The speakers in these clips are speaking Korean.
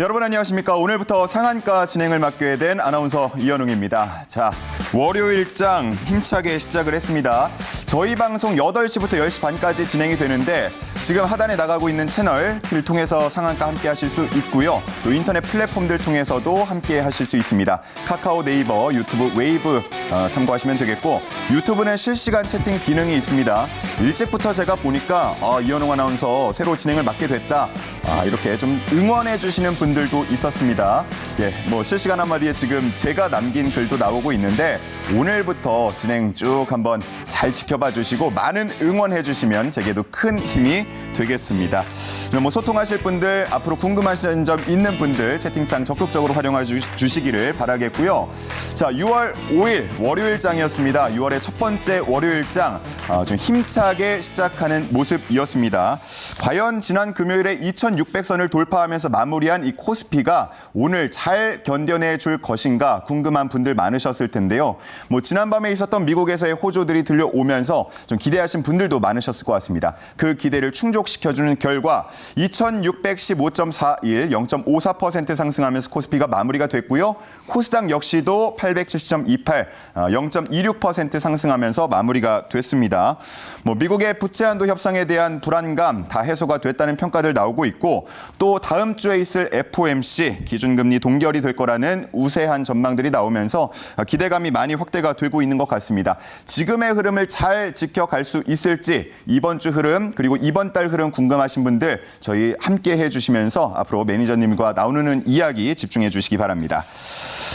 여러분 안녕하십니까. 오늘부터 상한가 진행을 맡게 된 아나운서 이현웅입니다. 자, 월요일장 힘차게 시작을 했습니다. 저희 방송 8시부터 10시 반까지 진행이 되는데 지금 하단에 나가고 있는 채널을 통해서 상한가 함께 하실 수 있고요. 또 인터넷 플랫폼들 통해서도 함께 하실 수 있습니다. 카카오, 네이버, 유튜브, 웨이브 참고하시면 되겠고 유튜브는 실시간 채팅 기능이 있습니다. 일찍부터 제가 보니까 이현웅 아나운서 새로 진행을 맡게 됐다. 이렇게 좀 응원해 주시는 분들도 있었습니다. 실시간 한마디에 지금 제가 남긴 글도 나오고 있는데 오늘부터 진행 쭉 한번 잘 지켜봐 주시고 많은 응원해 주시면 제게도 큰 힘이 되겠습니다. 소통하실 분들, 앞으로 궁금하신 점 있는 분들 채팅창 적극적으로 활용해 주시기를 바라겠고요. 자, 6월 5일 월요일장이었습니다. 6월의 첫 번째 월요일장 좀 힘차게 시작하는 모습이었습니다. 과연 지난 금요일에 2,600선을 돌파하면서 마무리한 이 코스피가 오늘 잘 견뎌내 줄 것인가 궁금한 분들 많으셨을 텐데요. 지난밤에 있었던 미국에서의 호조들이 들려오면서 좀 기대하신 분들도 많으셨을 것 같습니다. 그 기대를 충족시켜주는 결과 2,615.41, 0.54% 상승하면서 코스피가 마무리가 됐고요. 코스닥 역시도 870.28, 0.26% 상승하면서 마무리가 됐습니다. 미국의 부채 한도 협상에 대한 불안감 다 해소가 됐다는 평가들 나오고 있고 또 다음 주에 있을 FOMC 기준금리 동결이 될 거라는 우세한 전망들이 나오면서 기대감이 많이 확대가 되고 있는 것 같습니다. 지금의 흐름을 잘 지켜갈 수 있을지 이번 주 흐름 그리고 이번 달 흐름 궁금하신 분들 저희 함께 해주시면서 앞으로 매니저님과 나누는 이야기 집중해 주시기 바랍니다.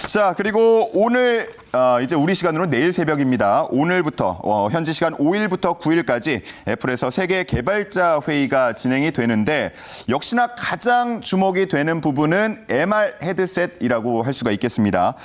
자, 그리고 오늘 이제 우리 시간으로 내일 새벽입니다. 오늘부터 현지 시간 5일부터 9일까지 애플에서 세계 개발자 회의가 진행이 되는데 역시나 가장 주목이 되는 부분은 MR 헤드셋이라고 할 수가 있겠습니다.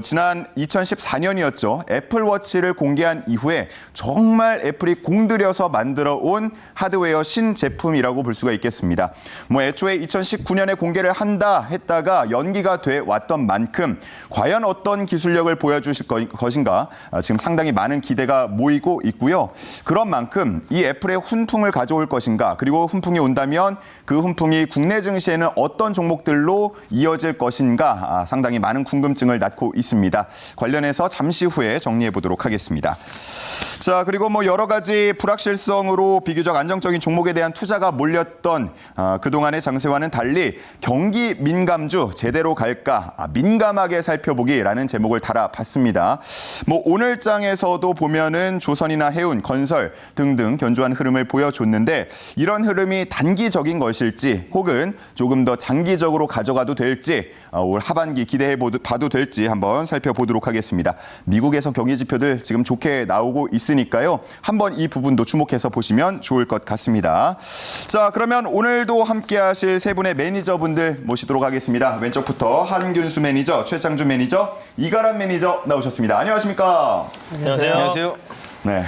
지난 2014년이었죠. 애플워치를 공개한 이후에 정말 애플이 공들여서 만들어 온 하드웨어 신제품이라고 볼 수가 있겠습니다. 애초에 2019년에 공개를 한다 했다가 연기가 돼 왔던 만큼 과연 어떤 기술력을 보여주실 것인가 지금 상당히 많은 기대가 모이고 있고요. 그런 만큼 이 애플의 훈풍을 가져올 것인가 그리고 훈풍이 온다면 그 훈풍이 국내 증시에는 어떤 종목들로 이어질 것인가 상당히 많은 궁금증을 낳고 있습니다. 관련해서 잠시 후에 정리해 보도록 하겠습니다. 자, 그리고 여러 가지 불확실성으로 비교적 안정적인 종목에 대한 투자가 몰렸던 그동안의 장세와는 달리 경기 민감주 제대로 갈까 민감하게 살펴보기라는 제목을 달아봤습니다. 오늘 장에서도 보면은 조선이나 해운, 건설 등등 견조한 흐름을 보여줬는데 이런 흐름이 단기적인 것일지 혹은 조금 더 장기적으로 가져가도 될지 올 하반기 기대해 봐도 될지 한번 살펴보도록 하겠습니다. 미국에서 경기 지표들 지금 좋게 나오고 있으니까요. 한번 이 부분도 주목해서 보시면 좋을 것 같습니다. 자, 그러면 오늘도 함께 하실 세 분의 매니저분들 모시도록 하겠습니다. 왼쪽부터 한균수 매니저, 최창주 매니저, 이가람 매니저 나오셨습니다. 안녕하십니까? 안녕하세요. 안녕하세요. 네.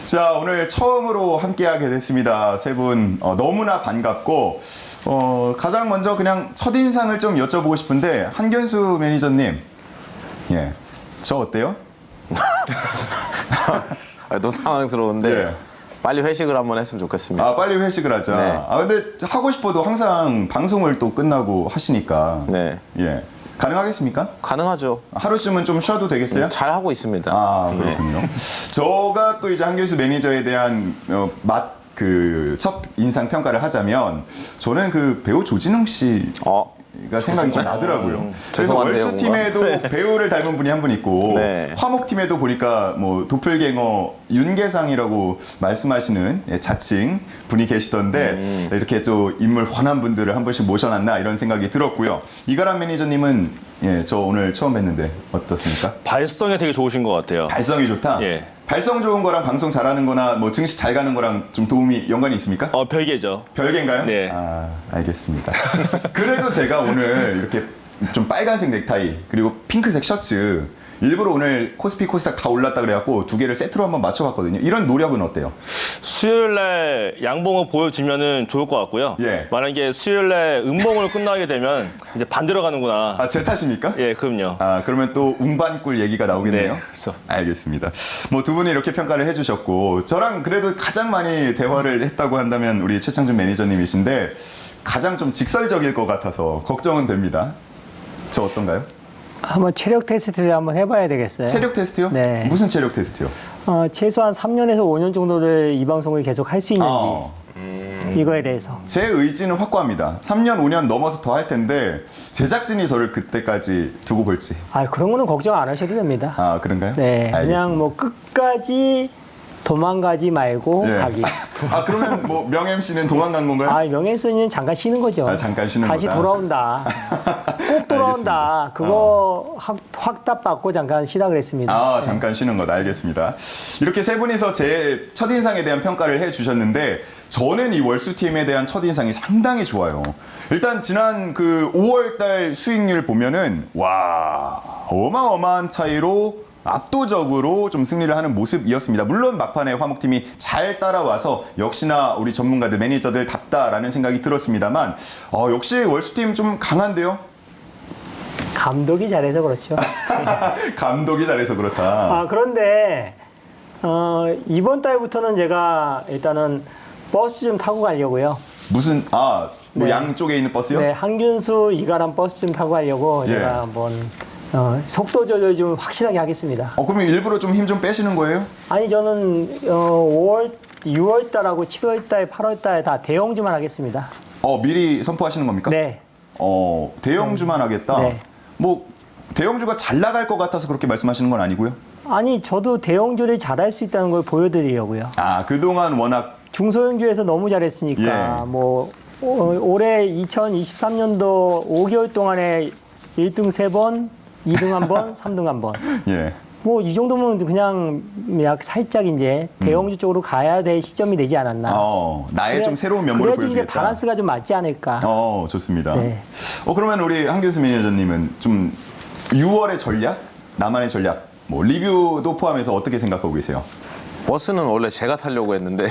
자, 오늘 처음으로 함께하게 됐습니다. 세 분 너무나 반갑고 가장 먼저 그냥 첫인상을 좀 여쭤보고 싶은데 한견수 매니저님, 저 어때요? 너무 당황스러운데 예. 빨리 회식을 한번 했으면 좋겠습니다. 빨리 회식을 하자. 네. 근데 하고 싶어도 항상 방송을 또 끝나고 하시니까. 네. 예. 가능하겠습니까? 가능하죠. 하루쯤은 좀 쉬어도 되겠어요? 잘 하고 있습니다. 그렇군요. 저가 또 이제 한균수 매니저에 대한 첫 인상 평가를 하자면 저는 그 배우 조진웅 씨가 생각이 좀 나더라고요. 그래서 죄송한데요, 월수팀에도 배우를 닮은 분이 한 분 있고 네. 화목팀에도 보니까 도플갱어 윤계상이라고 말씀하시는 자칭 분이 계시던데 이렇게 또 인물 훤한 분들을 한 번씩 모셔놨나 이런 생각이 들었고요. 이가람 매니저님은 저 오늘 처음 뵀는데 어떻습니까? 발성이 되게 좋으신 것 같아요. 발성이 좋다? 예. 발성 좋은 거랑 방송 잘하는 거나 증시 잘 가는 거랑 좀 연관이 있습니까? 별개죠. 별개인가요? 네. 알겠습니다. 그래도 제가 오늘 이렇게 좀 빨간색 넥타이 그리고 핑크색 셔츠 일부러 오늘 코스피 코스닥 다 올랐다 그래갖고 두 개를 세트로 한번 맞춰봤거든요. 이런 노력은 어때요? 수요일날 양봉을 보여주면은 좋을 것 같고요. 예. 만약에 수요일날 음봉으로 끝나게 되면 이제 반대로 가는구나. 제 탓입니까? 예, 그럼요. 그러면 또 운반꿀 얘기가 나오겠네요. 네, 그렇죠. 알겠습니다. 두 분이 이렇게 평가를 해주셨고 저랑 그래도 가장 많이 대화를 했다고 한다면 우리 최창준 매니저님이신데 가장 좀 직설적일 것 같아서 걱정은 됩니다. 저 어떤가요? 한번 체력 테스트를 한번 해봐야 되겠어요. 체력 테스트요? 네. 무슨 체력 테스트요? 최소한 3년에서 5년 정도를 이 방송을 계속 할 수 있는지 이거에 대해서. 제 의지는 확고합니다. 3년, 5년 넘어서 더 할 텐데 제작진이 저를 그때까지 두고 볼지. 그런 거는 걱정 안 하셔도 됩니다. 아, 그런가요? 네, 알겠습니다. 그냥 뭐 끝까지 도망가지 말고 예. 가기. 아, 그러면 뭐 명 MC는 도망간 건가요? 명예훼손은 잠깐 쉬는 거죠. 잠깐 쉬는 다시 거다. 돌아온다. 꼭 돌아온다. 그거 확답받고 잠깐 쉬라 그랬습니다. 잠깐 쉬는 것 알겠습니다. 이렇게 세 분이서 제 첫인상에 대한 평가를 해주셨는데 저는 이 월수팀에 대한 첫인상이 상당히 좋아요. 일단 지난 그 5월달 수익률 보면은 와 어마어마한 차이로 압도적으로 좀 승리를 하는 모습이었습니다. 물론 막판에 화목팀이 잘 따라와서 역시나 우리 전문가들 매니저들 답다라는 생각이 들었습니다만 역시 월수팀 좀 강한데요? 감독이 잘해서 그렇죠. 감독이 잘해서 그렇다. 그런데 이번 달부터는 제가 일단은 버스 좀 타고 가려고요. 무슨 뭐 네. 양쪽에 있는 버스요? 네, 한균수 이가람 버스 좀 타고 가려고 예. 제가 한번 속도 조절 좀 확실하게 하겠습니다. 그러면 일부러 좀 힘 좀 빼시는 거예요? 아니 저는 6월 달하고 7월 달, 8월 달 다 대형주만 하겠습니다. 미리 선포하시는 겁니까? 네. 대형주만 하겠다. 네. 뭐 대형주가 잘 나갈 것 같아서 그렇게 말씀하시는 건 아니고요. 아니 저도 대형주를 잘할 수 있다는 걸 보여드리려고요. 그동안 워낙 중소형주에서 너무 잘했으니까 예. 뭐 올해 2023년도 5개월 동안에 1등 3번, 2등 1번, 3등 1번. 예. 뭐 이 정도면 그냥 약 살짝 이제 대형주 쪽으로 가야 될 시점이 되지 않았나. 나의 좀 새로운 면모를 그래야지 이제 보여주겠다. 밸런스가 좀 맞지 않을까. 좋습니다. 네. 그러면 우리 한균수 매니저님은 좀 6월의 전략, 나만의 전략, 뭐 리뷰도 포함해서 어떻게 생각하고 계세요? 버스는 원래 제가 타려고 했는데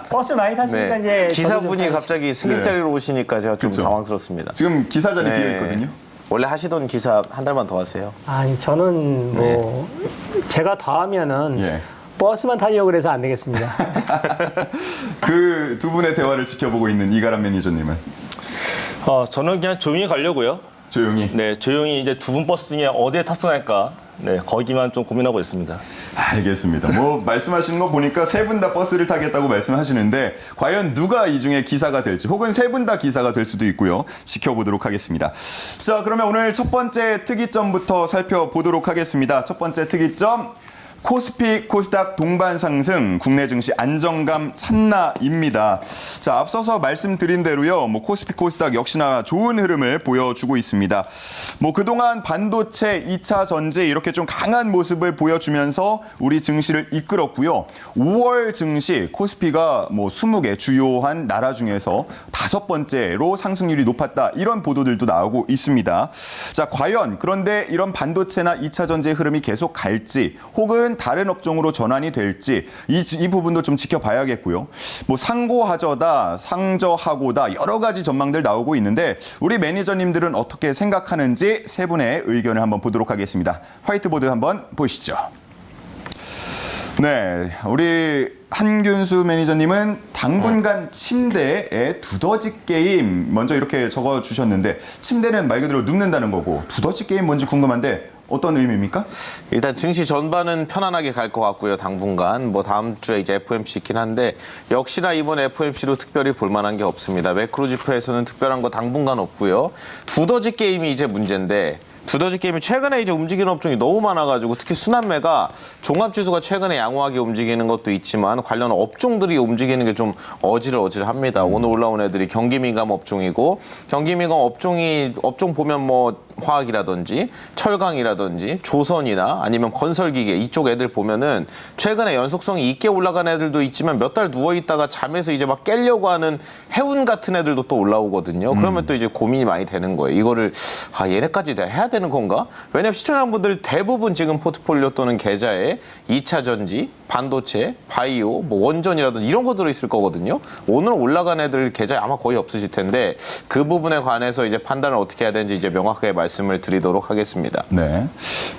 버스 많이 탔으니까 네. 이제 저도 좀 기사분이 타야지. 갑자기 승객 자리로 오시니까 제가 좀 그쵸. 당황스럽습니다. 지금 기사 자리 네. 비어 있거든요. 원래 하시던 기사 한 달만 더 하세요. 아니 저는 뭐 제가 더 하면은 예. 버스만 타려고 그래서 안 되겠습니다. 그 두 분의 대화를 지켜보고 있는 이가람 매니저님은 저는 그냥 조용히 가려고요. 조용히. 네, 조용히 이제 두 분 버스 중에 어디에 탑승할까? 네, 거기만 좀 고민하고 있습니다. 알겠습니다. 뭐 말씀하시는 거 보니까 세 분 다 버스를 타겠다고 말씀하시는데 과연 누가 이 중에 기사가 될지 혹은 세 분 다 기사가 될 수도 있고요. 지켜보도록 하겠습니다. 자, 그러면 오늘 첫 번째 특이점부터 살펴보도록 하겠습니다. 첫 번째 특이점. 코스피, 코스닥 동반 상승, 국내 증시 안정감 찬나입니다. 자, 앞서서 말씀드린 대로요, 뭐 코스피, 코스닥 역시나 좋은 흐름을 보여주고 있습니다. 뭐 그동안 반도체, 2차 전지 이렇게 좀 강한 모습을 보여주면서 우리 증시를 이끌었고요. 5월 증시 코스피가 뭐 20개 주요한 나라 중에서 5번째로 상승률이 높았다. 이런 보도들도 나오고 있습니다. 자, 과연 그런데 이런 반도체나 2차 전지의 흐름이 계속 갈지 혹은 다른 업종으로 전환이 될지 이 부분도 좀 지켜봐야겠고요. 뭐 상고하저다, 상저하고다 여러 가지 전망들 나오고 있는데 우리 매니저님들은 어떻게 생각하는지 세 분의 의견을 한번 보도록 하겠습니다. 화이트보드 한번 보시죠. 네, 우리 한균수 매니저님은 당분간 침대에 두더지 게임 먼저 이렇게 적어주셨는데 침대는 말 그대로 눕는다는 거고 두더지 게임 뭔지 궁금한데 어떤 의미입니까? 일단 증시 전반은 편안하게 갈 것 같고요. 당분간 뭐 다음 주에 이제 FOMC 있긴 한데 역시나 이번 FOMC도 특별히 볼만한 게 없습니다. 매크로 지표에서는 특별한 거 당분간 없고요. 두더지 게임이 이제 문제인데 두더지 게임이 최근에 이제 움직이는 업종이 너무 많아가지고 특히 순환매가 종합지수가 최근에 양호하게 움직이는 것도 있지만 관련 업종들이 움직이는 게 좀 어질어질합니다. 오늘 올라온 애들이 경기민감 업종이고 경기민감 업종 보면 뭐 화학이라든지 철강이라든지 조선이나 아니면 건설기계 이쪽 애들 보면은 최근에 연속성이 있게 올라간 애들도 있지만 몇 달 누워 있다가 잠에서 이제 막 깨려고 하는 해운 같은 애들도 또 올라오거든요. 그러면 또 이제 고민이 많이 되는 거예요. 이거를 얘네까지 내가 해야 되는 건가? 왜냐면 시청자분들 대부분 지금 포트폴리오 또는 계좌에 2차 전지 반도체, 바이오, 뭐 원전이라든지 이런 거 들어있을 거거든요. 오늘 올라간 애들 계좌 아마 거의 없으실 텐데 그 부분에 관해서 이제 판단을 어떻게 해야 되는지 이제 명확하게 말씀을 드리도록 하겠습니다. 네.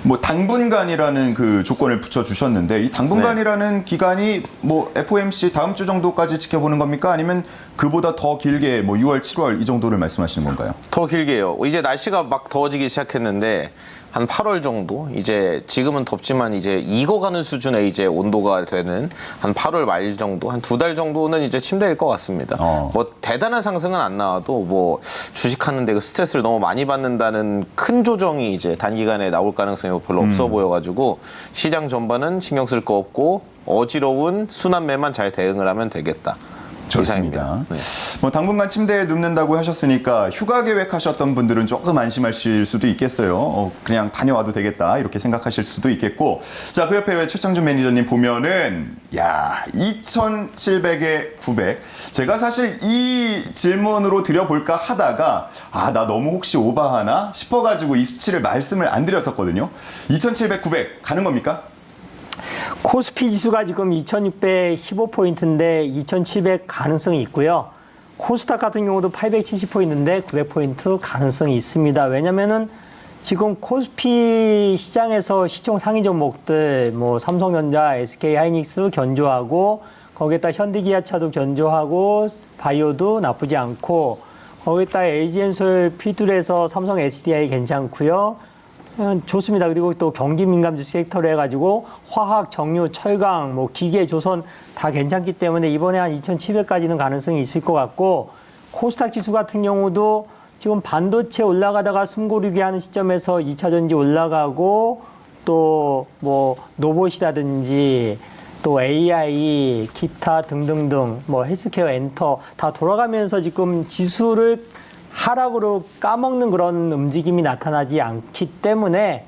뭐 당분간이라는 그 조건을 붙여주셨는데 이 당분간이라는 기간이 뭐 FOMC 다음 주 정도까지 지켜보는 겁니까? 아니면 그보다 더 길게 뭐 6월, 7월 이 정도를 말씀하시는 건가요? 더 길게요. 이제 날씨가 막 더워지기 시작했는데 한 8월 정도 이제 지금은 덥지만 이제 익어가는 수준의 이제 온도가 되는 한 8월 말 정도 한 2달 정도는 이제 침대일 것 같습니다. 뭐 대단한 상승은 안 나와도 뭐 주식하는데 그 스트레스를 너무 많이 받는다는 큰 조정이 이제 단기간에 나올 가능성이 별로 없어 보여가지고 시장 전반은 신경 쓸 거 없고 어지러운 순환매만 잘 대응을 하면 되겠다. 좋습니다. 네. 뭐 당분간 침대에 눕는다고 하셨으니까 휴가 계획하셨던 분들은 조금 안심하실 수도 있겠어요. 그냥 다녀와도 되겠다 이렇게 생각하실 수도 있겠고, 자, 그 옆에 최창준 매니저님 보면은 2,700에 900. 제가 사실 이 질문으로 드려볼까 하다가 나 너무 혹시 오버하나 싶어가지고 이 수치를 말씀을 안 드렸었거든요. 2,700, 900 가는 겁니까? 코스피 지수가 지금 2,615포인트인데 2,700 가능성이 있고요. 코스닥 같은 경우도 870포인트인데 900포인트 가능성이 있습니다. 왜냐면은 지금 코스피 시장에서 시총 상위 종목들 뭐 삼성전자, SK하이닉스 견조하고 거기에다 현대기아차도 견조하고 바이오도 나쁘지 않고 거기에다 LG엔솔 P2에서 삼성 SDI 괜찮고요. 좋습니다. 그리고 또 경기 민감지 섹터로 해가지고 화학, 정유, 철강, 뭐 기계, 조선 다 괜찮기 때문에 이번에 한 2,700까지는 가능성이 있을 것 같고, 코스닥 지수 같은 경우도 지금 반도체 올라가다가 숨고르기 하는 시점에서 2차 전지 올라가고 또 뭐 로봇이라든지 또 AI, 기타 등등등 뭐 헬스케어, 엔터 다 돌아가면서 지금 지수를 하락으로 까먹는 그런 움직임이 나타나지 않기 때문에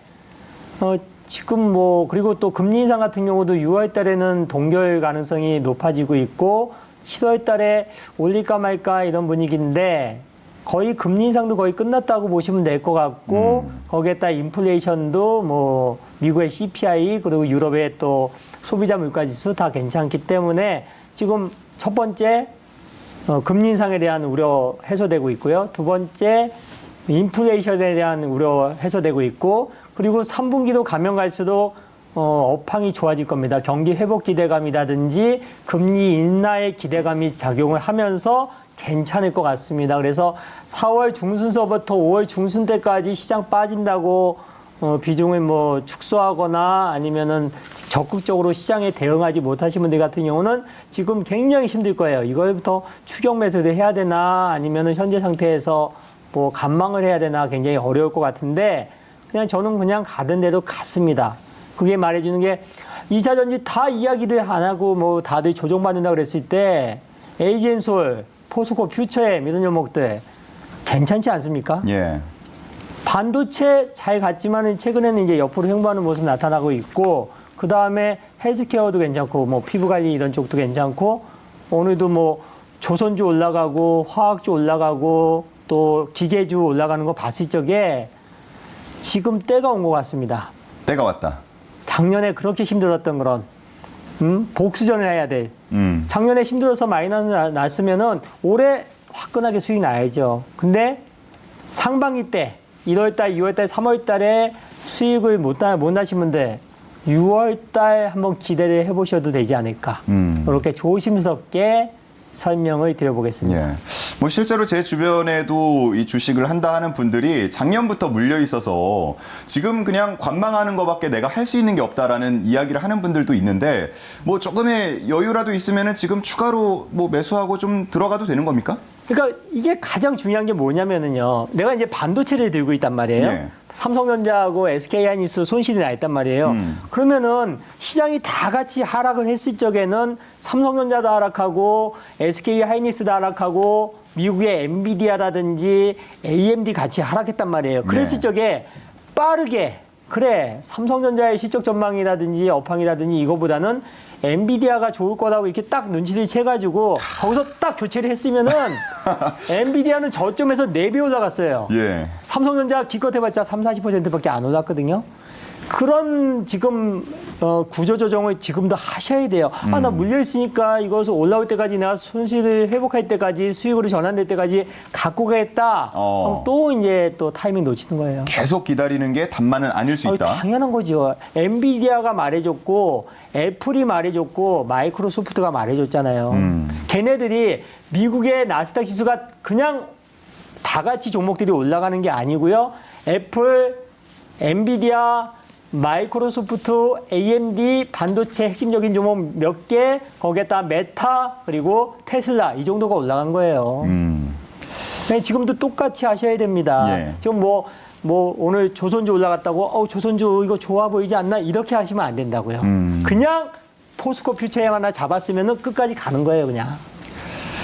지금 뭐 그리고 또 금리 인상 같은 경우도 6월 달에는 동결 가능성이 높아지고 있고 7월 달에 올릴까 말까 이런 분위기인데 거의 금리 인상도 거의 끝났다고 보시면 될 것 같고 거기에다 인플레이션도 뭐 미국의 CPI 그리고 유럽의 또 소비자 물가 지수 다 괜찮기 때문에 지금 첫 번째 금리 인상에 대한 우려 해소되고 있고요. 두 번째, 인플레이션에 대한 우려 해소되고 있고, 그리고 3분기도 가면 갈수록 업황이 좋아질 겁니다. 경기 회복 기대감이라든지 금리 인하의 기대감이 작용을 하면서 괜찮을 것 같습니다. 그래서 4월 중순서부터 5월 중순 때까지 시장 빠진다고 비중을 뭐 축소하거나 아니면은 적극적으로 시장에 대응하지 못하신 분들 같은 경우는 지금 굉장히 힘들 거예요. 이걸부터 추격 매수를 해야 되나 아니면은 현재 상태에서 뭐 관망을 해야 되나 굉장히 어려울 것 같은데 그냥 저는 그냥 가던 대로 갔습니다. 그게 말해주는 게 2차 전지 다 이야기들 안 하고 뭐 다들 조정받는다 그랬을 때 LG엔솔, 포스코, 퓨처엠 이런 종목들 괜찮지 않습니까? 예. 반도체 잘 갔지만 최근에는 이제 옆으로 횡보하는 모습 나타나고 있고 그 다음에 헬스케어도 괜찮고 뭐 피부관리 이런 쪽도 괜찮고 오늘도 뭐 조선주 올라가고 화학주 올라가고 또 기계주 올라가는 거 봤을 적에 지금 때가 온 것 같습니다. 때가 왔다. 작년에 그렇게 힘들었던 그런 복수전을 해야 돼. 작년에 힘들어서 마이너스 났으면은 올해 화끈하게 수익 나야죠. 근데 상반기 때 1월달, 2월달, 3월달에 수익을 못 나신 분들 6월달 한번 기대를 해보셔도 되지 않을까. 이렇게 조심스럽게 설명을 드려보겠습니다. 예. 뭐 실제로 제 주변에도 이 주식을 한다 하는 분들이 작년부터 물려 있어서 지금 그냥 관망하는 것밖에 내가 할 수 있는 게 없다라는 이야기를 하는 분들도 있는데 뭐 조금의 여유라도 있으면은 지금 추가로 뭐 매수하고 좀 들어가도 되는 겁니까? 그러니까 이게 가장 중요한 게 뭐냐면은요. 내가 이제 반도체를 들고 있단 말이에요. 예. 삼성전자하고 SK하이닉스 손실이 나 있단 말이에요. 그러면은 시장이 다 같이 하락을 했을 적에는 삼성전자도 하락하고 SK하이닉스도 하락하고 미국의 엔비디아라든지 AMD 같이 하락했단 말이에요. 그랬을 네. 적에 빠르게 그래 삼성전자의 실적 전망이라든지 업황이라든지 이거보다는 엔비디아가 좋을 거라고 이렇게 딱 눈치를 채가지고 거기서 딱 교체를 했으면은 엔비디아는 저점에서 4배 올라갔어요. 예. 삼성전자 기껏 해봤자 30-40%밖에 안 올랐거든요. 그런 지금 구조 조정을 지금도 하셔야 돼요. 아, 나 물려 있으니까 이것을 올라올 때까지 내가 손실을 회복할 때까지 수익으로 전환될 때까지 갖고 가겠다. 그럼 또 이제 또 타이밍 놓치는 거예요. 계속 기다리는 게 단만은 아닐 수 있다. 당연한 거죠. 엔비디아가 말해줬고 애플이 말해줬고 마이크로소프트가 말해줬잖아요. 걔네들이 미국의 나스닥 지수가 그냥 다 같이 종목들이 올라가는 게 아니고요. 애플, 엔비디아, 마이크로소프트, AMD, 반도체 핵심적인 종목 몇 개, 거기에다 메타, 그리고 테슬라 이 정도가 올라간 거예요. 네, 지금도 똑같이 하셔야 됩니다. 예. 지금 뭐 오늘 조선주 올라갔다고 조선주 이거 좋아 보이지 않나 이렇게 하시면 안 된다고요. 그냥 포스코 퓨처엠 하나 잡았으면 끝까지 가는 거예요, 그냥.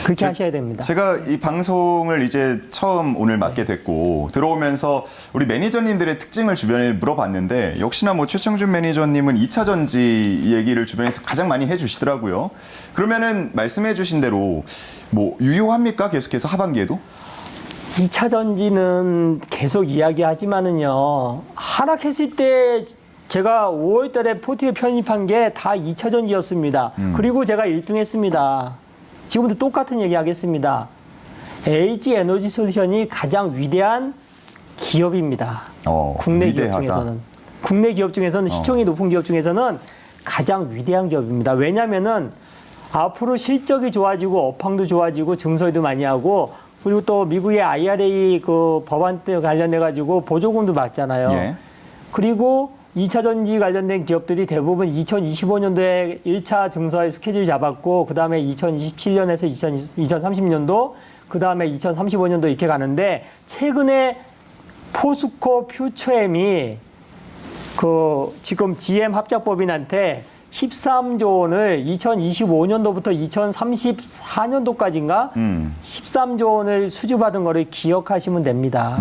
그렇게 하셔야 됩니다. 제가 이 방송을 이제 처음 오늘 맡게 됐고 들어오면서 우리 매니저님들의 특징을 주변에 물어봤는데 역시나 뭐 최청준 매니저님은 2차 전지 얘기를 주변에서 가장 많이 해주시더라고요. 그러면은 말씀해 주신 대로 뭐 유효합니까? 계속해서 하반기에도? 2차 전지는 계속 이야기하지만은요. 하락했을 때 제가 5월 달에 포트에 편입한 게 다 2차 전지였습니다. 그리고 제가 1등 했습니다. 지금도 똑같은 얘기 하겠습니다. LG 에너지 솔루션이 가장 위대한 기업입니다. 국내 위대하다. 기업 중에서는. 국내 기업 중에서는 시총이 높은 기업 중에서는 가장 위대한 기업입니다. 왜냐면은 앞으로 실적이 좋아지고 업황도 좋아지고 증설도 많이 하고 그리고 또 미국의 IRA 그 법안 때 관련해 가지고 보조금도 받잖아요. 예. 그리고 2차 전지 관련된 기업들이 대부분 2025년도에 1차 증설 스케줄 잡았고 그다음에 2027년에서 2030년도 그다음에 2035년도 이렇게 가는데 최근에 포스코 퓨처엠이 그 지금 GM 합작법인한테 13조 원을 2025년도부터 2034년도까지인가 13조 원을 수주받은 거를 기억하시면 됩니다.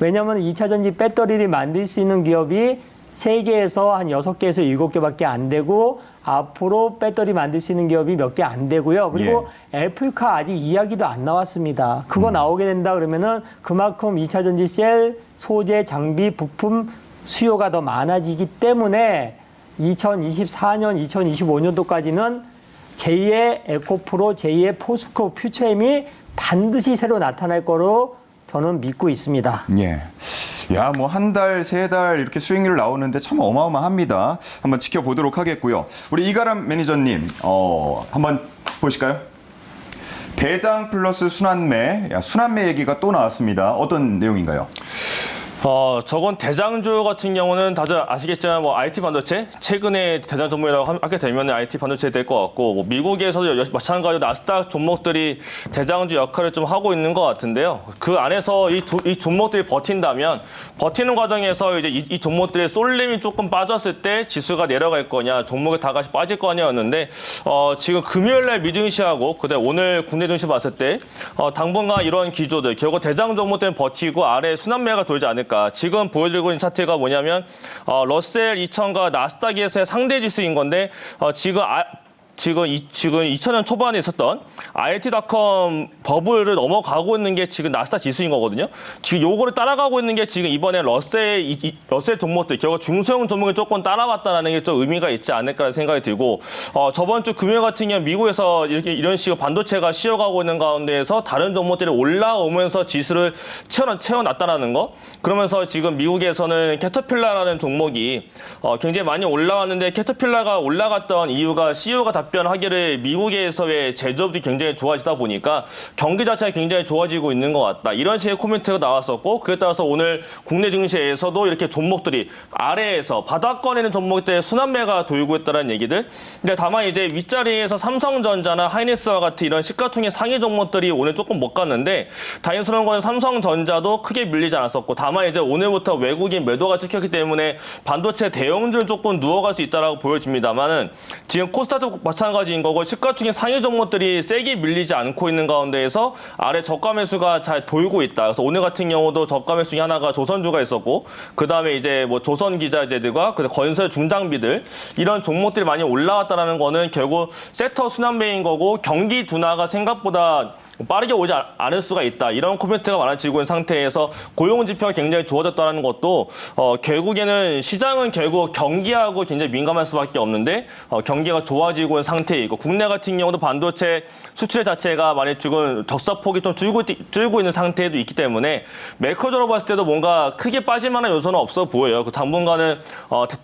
왜냐하면 2차 전지 배터리를 만들 수 있는 기업이 세계에서 한 6개에서 7개밖에 안 되고 앞으로 배터리 만들 수 있는 기업이 몇 개 안 되고요. 그리고 애플카 아직 이야기도 안 나왔습니다. 그거 나오게 된다 그러면은 그만큼 2차 전지 셀, 소재, 장비, 부품 수요가 더 많아지기 때문에 2024년, 2025년도까지는 제2의 에코프로, 제2의 포스코 퓨처엠이 반드시 새로 나타날 거로 저는 믿고 있습니다. 예. 야, 뭐 한 달, 세 달 이렇게 수익률 나오는데 참 어마어마합니다. 한번 지켜보도록 하겠고요. 우리 이가람 매니저님, 한번 보실까요? 대장 플러스 순환매, 순환매 얘기가 또 나왔습니다. 어떤 내용인가요? 저건 대장주 같은 경우는 다들 아시겠지만 뭐 IT 반도체 최근에 대장 종목이라고 하게 되면 IT 반도체 될 것 같고 뭐 미국에서도 마찬가지로 나스닥 종목들이 대장주 역할을 좀 하고 있는 것 같은데요. 그 안에서 이 종목들이 버틴다면 버티는 과정에서 이제 이 종목들의 쏠림이 조금 빠졌을 때 지수가 내려갈 거냐, 종목이 다 같이 빠질 거냐였는데 지금 금요일날 미증시하고 그다음 오늘 국내 증시 봤을 때 당분간 이런 기조들 결국 대장 종목들은 버티고 아래 순환매가 돌지 않을까. 지금 보여드리고 있는 차트가 뭐냐면 러셀 2000과 나스닥에서의 상대 지수인 건데 지금 2000년 초반에 있었던 IT닷컴 버블을 넘어가고 있는 게 지금 나스닥 지수인 거거든요. 지금 요거를 따라가고 있는 게 지금 이번에 러셀 종목들, 결국 중소형 종목이 조금 따라왔다는 게 좀 의미가 있지 않을까라는 생각이 들고, 저번 주 금요일 같은 경우 미국에서 이런 식으로 반도체가 쉬어가고 있는 가운데에서 다른 종목들이 올라오면서 지수를 채워놨다는 거. 그러면서 지금 미국에서는 캐터필라라는 종목이 굉장히 많이 올라왔는데 캐터필라가 올라갔던 이유가 CEO가 답변하기를 미국에서의 제조업이 굉장히 좋아지다 보니까 경기 자체가 굉장히 좋아지고 있는 것 같다. 이런 식의 코멘트가 나왔었고 그에 따라서 오늘 국내 증시에서도 이렇게 종목들이 아래에서 바닥권에 있는 종목들의 순환매가 돌고 있다는 얘기들. 근데 다만 이제 윗자리에서 삼성전자나 하이닉스와 같은 이런 시가총액 상위 종목들이 오늘 조금 못 갔는데 다행스러운 건 삼성전자도 크게 밀리지 않았었고 다만 이제 오늘부터 외국인 매도가 찍혔기 때문에 반도체 대형주는 조금 누워갈 수 있다라고 보여집니다만은 지금 코스닥도 마찬가지인 거고 시가총액 상위 종목들이 세게 밀리지 않고 있는 가운데에서 아래 저가 매수가 잘 돌고 있다. 그래서 오늘 같은 경우도 저가 매수 중에 하나가 조선주가 있었고 그 다음에 이제 뭐 조선기자재들과 건설 중장비들 이런 종목들이 많이 올라왔다라는 거는 결국 섹터 순환매인 거고 경기 둔화가 생각보다 빠르게 오지 않을 수가 있다. 이런 코멘트가 많아지고 있는 상태에서 고용 지표가 굉장히 좋아졌다는 것도 결국에는 시장은 결국 경기하고 굉장히 민감할 수밖에 없는데 경기가 좋아지고 있는 상태이고 국내 같은 경우도 반도체 수출 자체가 많이 지금 적사폭이 좀 줄고 있는 상태에도 있기 때문에 매크로적으로 봤을 때도 뭔가 크게 빠질 만한 요소는 없어 보여요. 그 당분간은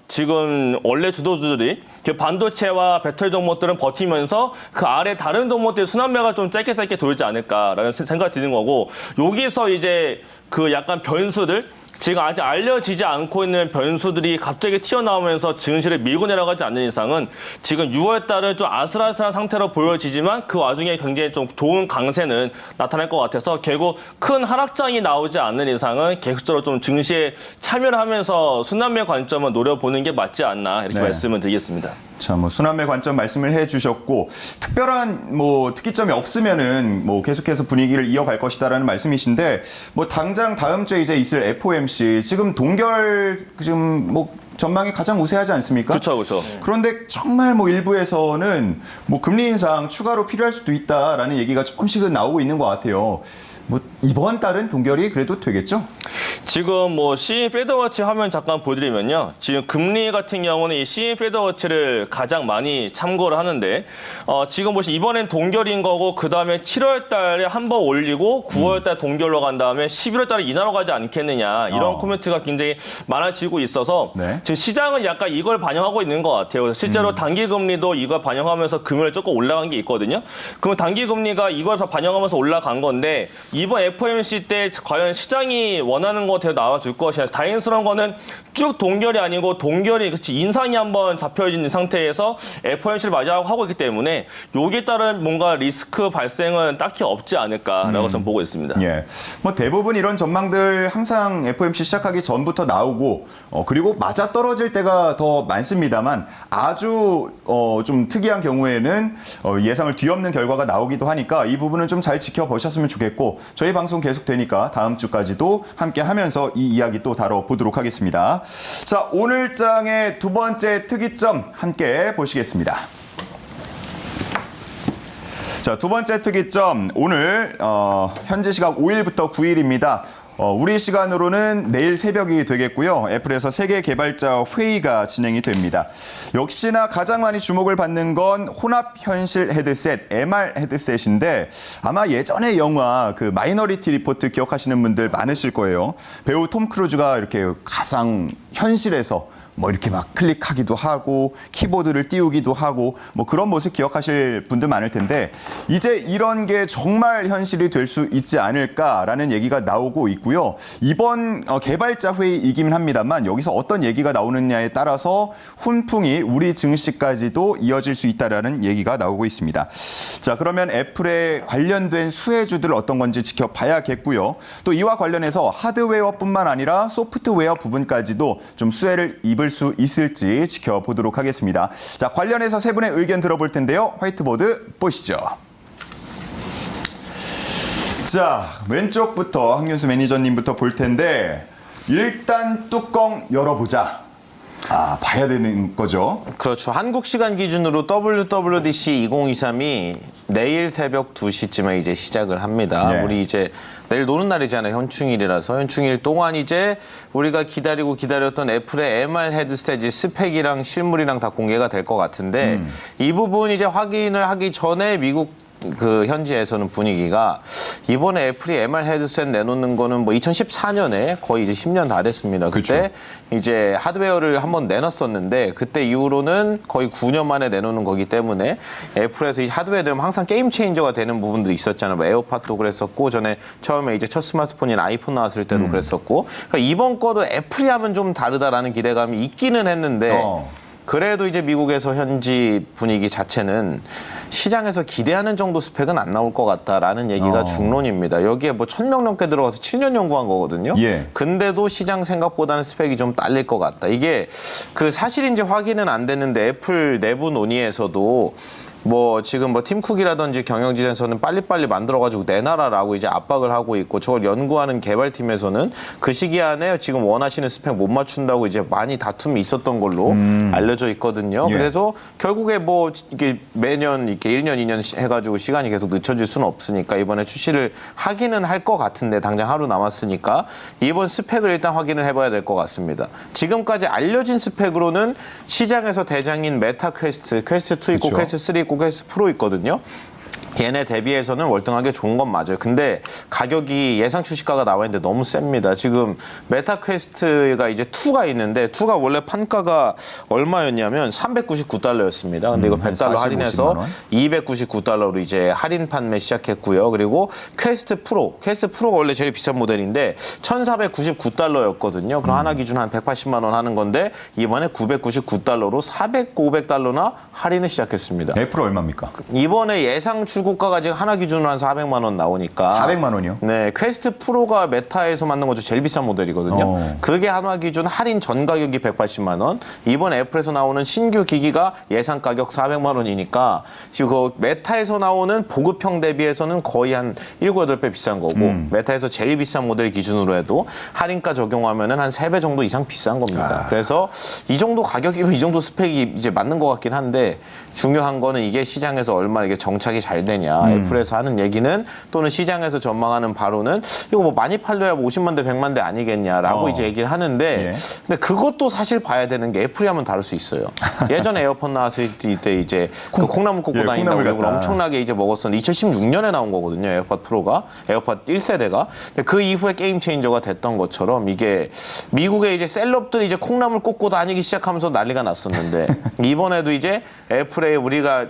지금 원래 주도주들이 그 반도체와 배터리 종목들은 버티면서 그 아래 다른 종목들의 순환매가 좀 짧게 돌지 않을까라는 생각이 드는 거고 여기서 이제 그 약간 변수들 지금 아직 알려지지 않고 있는 변수들이 갑자기 튀어나오면서 증시를 밀고 내려가지 않는 이상은 지금 6월 달은 좀 아슬아슬한 상태로 보여지지만 그 와중에 굉장히 좀 좋은 강세는 나타날 것 같아서 결국 큰 하락장이 나오지 않는 이상은 계속적으로 좀 증시에 참여를 하면서 순환매 관점을 노려보는 게 맞지 않나 이렇게 말씀을 드리겠습니다. 자, 뭐 순환매 관점 말씀을 해주셨고 특별한 뭐 특이점이 없으면은 뭐 계속해서 분위기를 이어갈 것이다라는 말씀이신데 뭐 당장 다음 주에 이제 있을 FOMC 지금 동결 지금 뭐 전망이 가장 우세하지 않습니까? 그렇죠. 그런데 정말 뭐 일부에서는 뭐 금리 인상 추가로 필요할 수도 있다라는 얘기가 조금씩은 나오고 있는 것 같아요. 뭐 이번 달은 동결이 그래도 되겠죠? 지금 뭐 CME 페더워치 화면 잠깐 보여드리면요. 지금 금리 같은 경우는 이 CME 페더워치를 가장 많이 참고를 하는데 지금 보시 이번엔 동결인 거고 그 다음에 7월 달에 한 번 올리고 9월 달 동결로 간 다음에 11월 달에 인하로 가지 않겠느냐 이런 코멘트가 굉장히 많아지고 있어서 네. 지금 시장은 약간 이걸 반영하고 있는 것 같아요. 실제로 단기 금리도 이걸 반영하면서 금요일에 조금 올라간 게 있거든요. 그러면 단기 금리가 이걸 반영하면서 올라간 건데 이번 FOMC 때 과연 시장이 원하는 거 나와줄 것이냐. 다행스러운 거는 쭉 동결이 아니고 동결이 인상이 한번 잡혀 있는 상태에서 FOMC를 맞이하고 있기 때문에 여기에 따른 뭔가 리스크 발생은 딱히 없지 않을까라고 저는 보고 있습니다. 예, 뭐 대부분 이런 전망들 항상 FOMC 시작하기 전부터 나오고 그리고 맞아 떨어질 때가 더 많습니다만 아주 좀 특이한 경우에는 예상을 뒤엎는 결과가 나오기도 하니까 이 부분은 좀 잘 지켜보셨으면 좋겠고 저희 방송 계속되니까 다음 주까지도 함께 하면서 이 이야기 또 다뤄보도록 하겠습니다. 자, 오늘 장의 두 번째 특이점 함께 보시겠습니다. 자, 두 번째 특이점 오늘 현지 시각 5일부터 9일입니다. 우리 시간으로는 내일 새벽이 되겠고요. 애플에서 세계 개발자 회의가 진행이 됩니다. 역시나 가장 많이 주목을 받는 건 혼합 현실 헤드셋, MR 헤드셋인데 아마 예전에 영화 그 마이너리티 리포트 기억하시는 분들 많으실 거예요. 배우 톰 크루즈가 이렇게 가상 현실에서 뭐 이렇게 막 클릭하기도 하고 키보드를 띄우기도 하고 뭐 그런 모습 기억하실 분들 많을 텐데 이제 이런 게 정말 현실이 될 수 있지 않을까라는 얘기가 나오고 있고요. 이번 개발자 회의이긴 합니다만 여기서 어떤 얘기가 나오느냐에 따라서 훈풍이 우리 증시까지도 이어질 수 있다라는 얘기가 나오고 있습니다. 자, 그러면 애플에 관련된 수혜주들 어떤 건지 지켜봐야겠고요. 또 이와 관련해서 하드웨어뿐만 아니라 소프트웨어 부분까지도 좀 수혜를 입을 수 있을지 지켜보도록 하겠습니다. 자, 관련해서 세 분의 의견 들어볼 텐데요. 화이트보드 보시죠. 자, 왼쪽부터 황윤수 매니저님부터 볼 텐데 일단 뚜껑 열어보자. 봐야 되는 거죠. 그렇죠. 한국 시간 기준으로 WWDC 2023이 내일 새벽 2시쯤에 이제 시작을 합니다. 네. 우리 이제 내일 노는 날이잖아요. 현충일이라서. 현충일 동안 이제 우리가 기다렸던 애플의 MR 헤드셋이 스펙이랑 실물이랑 다 공개가 될 것 같은데 이 부분 이제 확인을 하기 전에 미국 그 현지에서는 분위기가 이번에 애플이 MR 헤드셋 내놓는 거는 뭐 2014년에 거의 이제 10년 다 됐습니다. 그때 그쵸. 이제 하드웨어를 한번 내놨었는데 그때 이후로는 거의 9년 만에 내놓는 거기 때문에 애플에서 이 하드웨어 되면 항상 게임 체인저가 되는 부분도 있었잖아요. 뭐 에어팟도 그랬었고 전에 처음에 이제 첫 스마트폰인 아이폰 나왔을 때도 그랬었고 그러니까 이번 거도 애플이 하면 좀 다르다라는 기대감이 있기는 했는데 그래도 이제 미국에서 현지 분위기 자체는 시장에서 기대하는 정도 스펙은 안 나올 것 같다라는 얘기가 중론입니다. 여기에 뭐 1000명 넘게 들어가서 7년 연구한 거거든요. 예. 근데도 시장 생각보다는 스펙이 좀 딸릴 것 같다. 이게 그 사실인지 확인은 안 됐는데 애플 내부 논의에서도 뭐 지금 뭐 팀쿡이라든지 경영진에서는 빨리빨리 만들어가지고 내놔라라고 이제 압박을 하고 있고 저걸 연구하는 개발팀에서는 그 시기 안에 지금 원하시는 스펙 못 맞춘다고 이제 많이 다툼이 있었던 걸로 알려져 있거든요. 예. 그래서 결국에 뭐 이게 매년 이렇게 1년, 2년 해가지고 시간이 계속 늦춰질 수는 없으니까 이번에 출시를 하기는 할 것 같은데 당장 하루 남았으니까 이번 스펙을 일단 확인을 해봐야 될 것 같습니다. 지금까지 알려진 스펙으로는 시장에서 대장인 메타 퀘스트 2 있고 그렇죠. 퀘스트 3 있고 퀘스트 프로 있거든요. 얘네 대비해서는 월등하게 좋은 건 맞아요. 근데 가격이 예상 출시가가 나와 있는데 너무 셉니다. 지금 메타 퀘스트가 이제 2가 있는데 2가 원래 판가가 얼마였냐면 $399였습니다. 근데 이거 100달러 45만 할인해서 원? 299달러로 이제 할인 판매 시작했고요. 그리고 퀘스트 프로가 원래 제일 비싼 모델인데 1,499달러였거든요. 그럼 하나 기준 한 180만 원 하는 건데 이번에 999달러로 400, 500달러나 할인을 시작했습니다. 애플 얼마입니까? 이번에 예상 출고가가 지금 하나 기준으로 한 400만 원 나오니까 400만 원이요? 네, 퀘스트 프로가 메타에서 만든 거죠. 제일 비싼 모델이거든요. 그게 한화 기준 할인 전 가격이 180만 원. 이번 애플에서 나오는 신규 기기가 예상 가격 400만 원이니까 지금 그 메타에서 나오는 보급형 대비해서는 거의 한 7, 8배 비싼 거고 메타에서 제일 비싼 모델 기준으로 해도 할인가 적용하면은 한 3배 정도 이상 비싼 겁니다. 그래서 이 정도 가격이면 이 정도 스펙이 이제 맞는 것 같긴 한데 중요한 거는 이게 시장에서 얼마나 이게 정착이 잘 되냐. 애플에서 하는 얘기는 또는 시장에서 전망하는 바로는 이거 뭐 많이 팔려야 50만 대 100만 대 아니겠냐라고 이제 얘기를 하는데 예. 근데 그것도 사실 봐야 되는 게 애플이 하면 다를 수 있어요. 예전에 에어팟 나왔을 때 이제 그 콩나물 꽂고 예, 다닌다고 콩나물 욕을 같다. 엄청나게 이제 먹었었는데 2016년에 나온 거거든요. 에어팟 프로가 에어팟 1세대가. 근데 그 이후에 게임 체인저가 됐던 것처럼 이게 미국의 이제 셀럽들이 이제 콩나물 꽂고 다니기 시작하면서 난리가 났었는데 이번에도 이제 애플에 우리가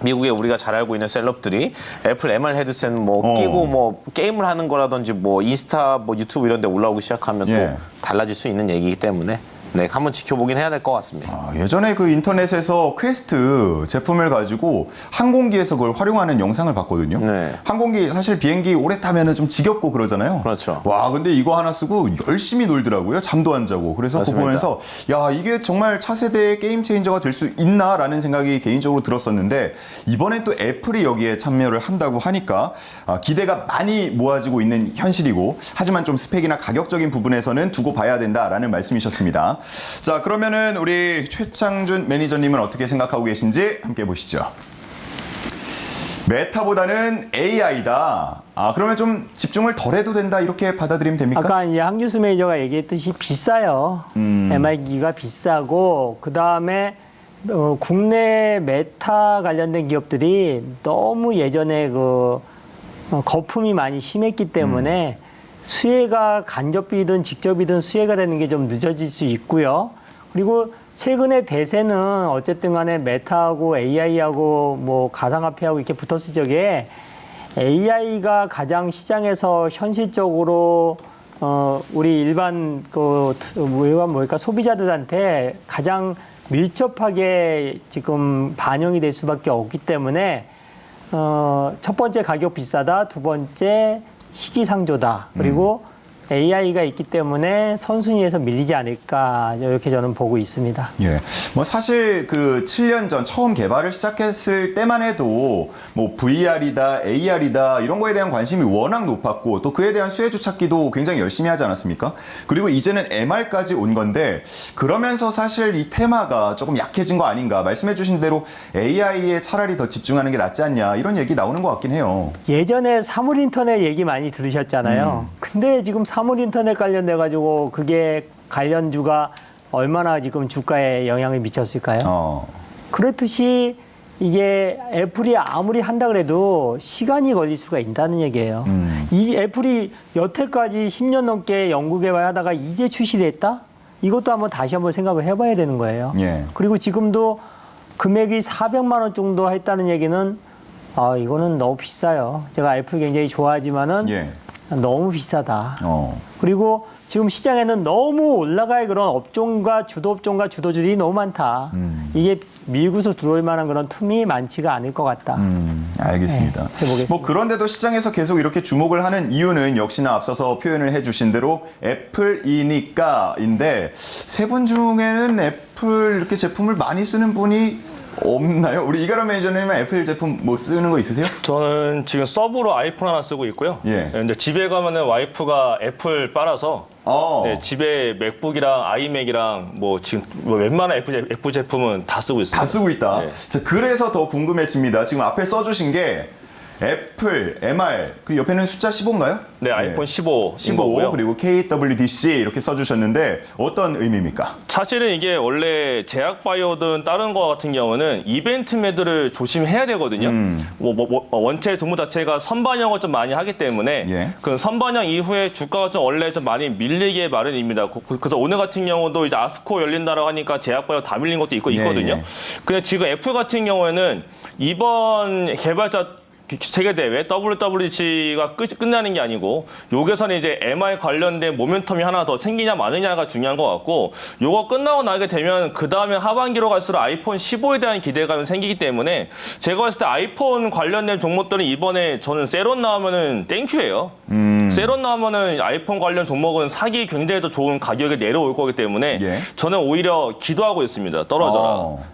미국에 우리가 잘 알고 있는 셀럽들이 애플 MR 헤드셋 뭐 끼고 뭐 게임을 하는 거라든지 뭐 인스타 뭐 유튜브 이런 데 올라오기 시작하면 예. 또 달라질 수 있는 얘기이기 때문에 네, 한번 지켜보긴 해야 될 것 같습니다. 예전에 그 인터넷에서 퀘스트 제품을 가지고 항공기에서 그걸 활용하는 영상을 봤거든요. 네. 항공기 사실 비행기 오래 타면은 좀 지겹고 그러잖아요. 그렇죠. 와, 근데 이거 하나 쓰고 열심히 놀더라고요. 잠도 안 자고. 그래서 그거 맞습니다. 보면서 야, 이게 정말 차세대의 게임 체인저가 될 수 있나라는 생각이 개인적으로 들었었는데 이번엔 또 애플이 여기에 참여를 한다고 하니까 기대가 많이 모아지고 있는 현실이고 하지만 좀 스펙이나 가격적인 부분에서는 두고 봐야 된다라는 말씀이셨습니다. 자, 그러면은 우리 최창준 매니저님은 어떻게 생각하고 계신지 함께 보시죠. 메타보다는 AI다. 그러면 좀 집중을 덜 해도 된다 이렇게 받아들이면 됩니까? 아까 이제 한규수 매니저가 얘기했듯이 비싸요. MR기가 비싸고 그 다음에 국내 메타 관련된 기업들이 너무 예전에 거품이 많이 심했기 때문에 수혜가 간접이든 직접이든 수혜가 되는 게 좀 늦어질 수 있고요. 그리고 최근에 대세는 어쨌든 간에 메타하고 AI하고 뭐 가상화폐하고 이렇게 붙었을 적에 AI가 가장 시장에서 현실적으로 우리 일반 소비자들한테 가장 밀접하게 지금 반영이 될 수밖에 없기 때문에 첫 번째 가격 비싸다, 두 번째 시기상조다. 그리고 AI가 있기 때문에 선순위에서 밀리지 않을까 이렇게 저는 보고 있습니다. 예. 뭐 사실 그 7년 전 처음 개발을 시작했을 때만 해도 뭐 VR이다, AR이다 이런 거에 대한 관심이 워낙 높았고 또 그에 대한 수혜주 찾기도 굉장히 열심히 하지 않았습니까? 그리고 이제는 MR까지 온 건데 그러면서 사실 이 테마가 조금 약해진 거 아닌가? 말씀해 주신 대로 AI에 차라리 더 집중하는 게 낫지 않냐 이런 얘기 나오는 것 같긴 해요. 예전에 사물 인터넷 얘기 많이 들으셨잖아요. 근데 지금 사물 인터넷 관련돼 가지고 그게 관련주가 얼마나 지금 주가에 영향을 미쳤을까요? 그렇듯이 이게 애플이 아무리 한다 그래도 시간이 걸릴 수가 있다는 얘기예요. 이 애플이 여태까지 10년 넘게 연구 개발하다가 이제 출시됐다? 이것도 다시 한번 생각을 해봐야 되는 거예요. 예. 그리고 지금도 금액이 400만 원 정도 했다는 얘기는 이거는 너무 비싸요. 제가 애플 굉장히 좋아하지만은 예. 너무 비싸다. 그리고 지금 시장에는 너무 올라갈 그런 업종과 주도업종과 주도주들이 너무 많다. 이게 밀고서 들어올 만한 그런 틈이 많지가 않을 것 같다. 알겠습니다. 네, 해보겠습니다. 뭐 그런데도 시장에서 계속 이렇게 주목을 하는 이유는 역시나 앞서서 표현을 해주신 대로 애플이니까인데 세 분 중에는 애플 이렇게 제품을 많이 쓰는 분이 없나요? 우리 이가람 매니저님은 애플 제품 뭐 쓰는 거 있으세요? 저는 지금 서브로 아이폰 하나 쓰고 있고요. 예. 근데 집에 가면은 와이프가 애플 빨아서 네, 집에 맥북이랑 아이맥이랑 뭐 지금 뭐 웬만한 애플 제품은 다 쓰고 있습니다. 다 쓰고 있다. 네. 자, 그래서 더 궁금해집니다. 지금 앞에 써주신 게 애플, MR, 그리고 옆에는 숫자 15인가요? 네, 아이폰 15. 15 그리고 KWDC 이렇게 써주셨는데 어떤 의미입니까? 사실은 이게 원래 제약바이오든 다른 거 같은 경우는 이벤트 매드를 조심해야 되거든요. 원체 종목 자체가 선반영을 좀 많이 하기 때문에 예. 그 선반영 이후에 주가가 좀 원래 좀 많이 밀리게 마련입니다. 그래서 오늘 같은 경우도 이제 아스코 열린다라고 하니까 제약바이오 다 밀린 것도 있거든요. 예. 근데 지금 애플 같은 경우에는 이번 개발자 세계대회 WWDC가 끝나는 게 아니고 여기서는 이제 MI 관련된 모멘텀이 하나 더 생기냐 마느냐가 중요한 것 같고 요거 끝나고 나게 되면 그 다음에 하반기로 갈수록 아이폰 15에 대한 기대감이 생기기 때문에 제가 봤을 때 아이폰 관련된 종목들은 이번에 저는 세론 나오면은 땡큐예요. 세론 나오면은 아이폰 관련 종목은 사기 굉장히 더 좋은 가격에 내려올 거기 때문에 예. 저는 오히려 기도하고 있습니다. 떨어져라. 어.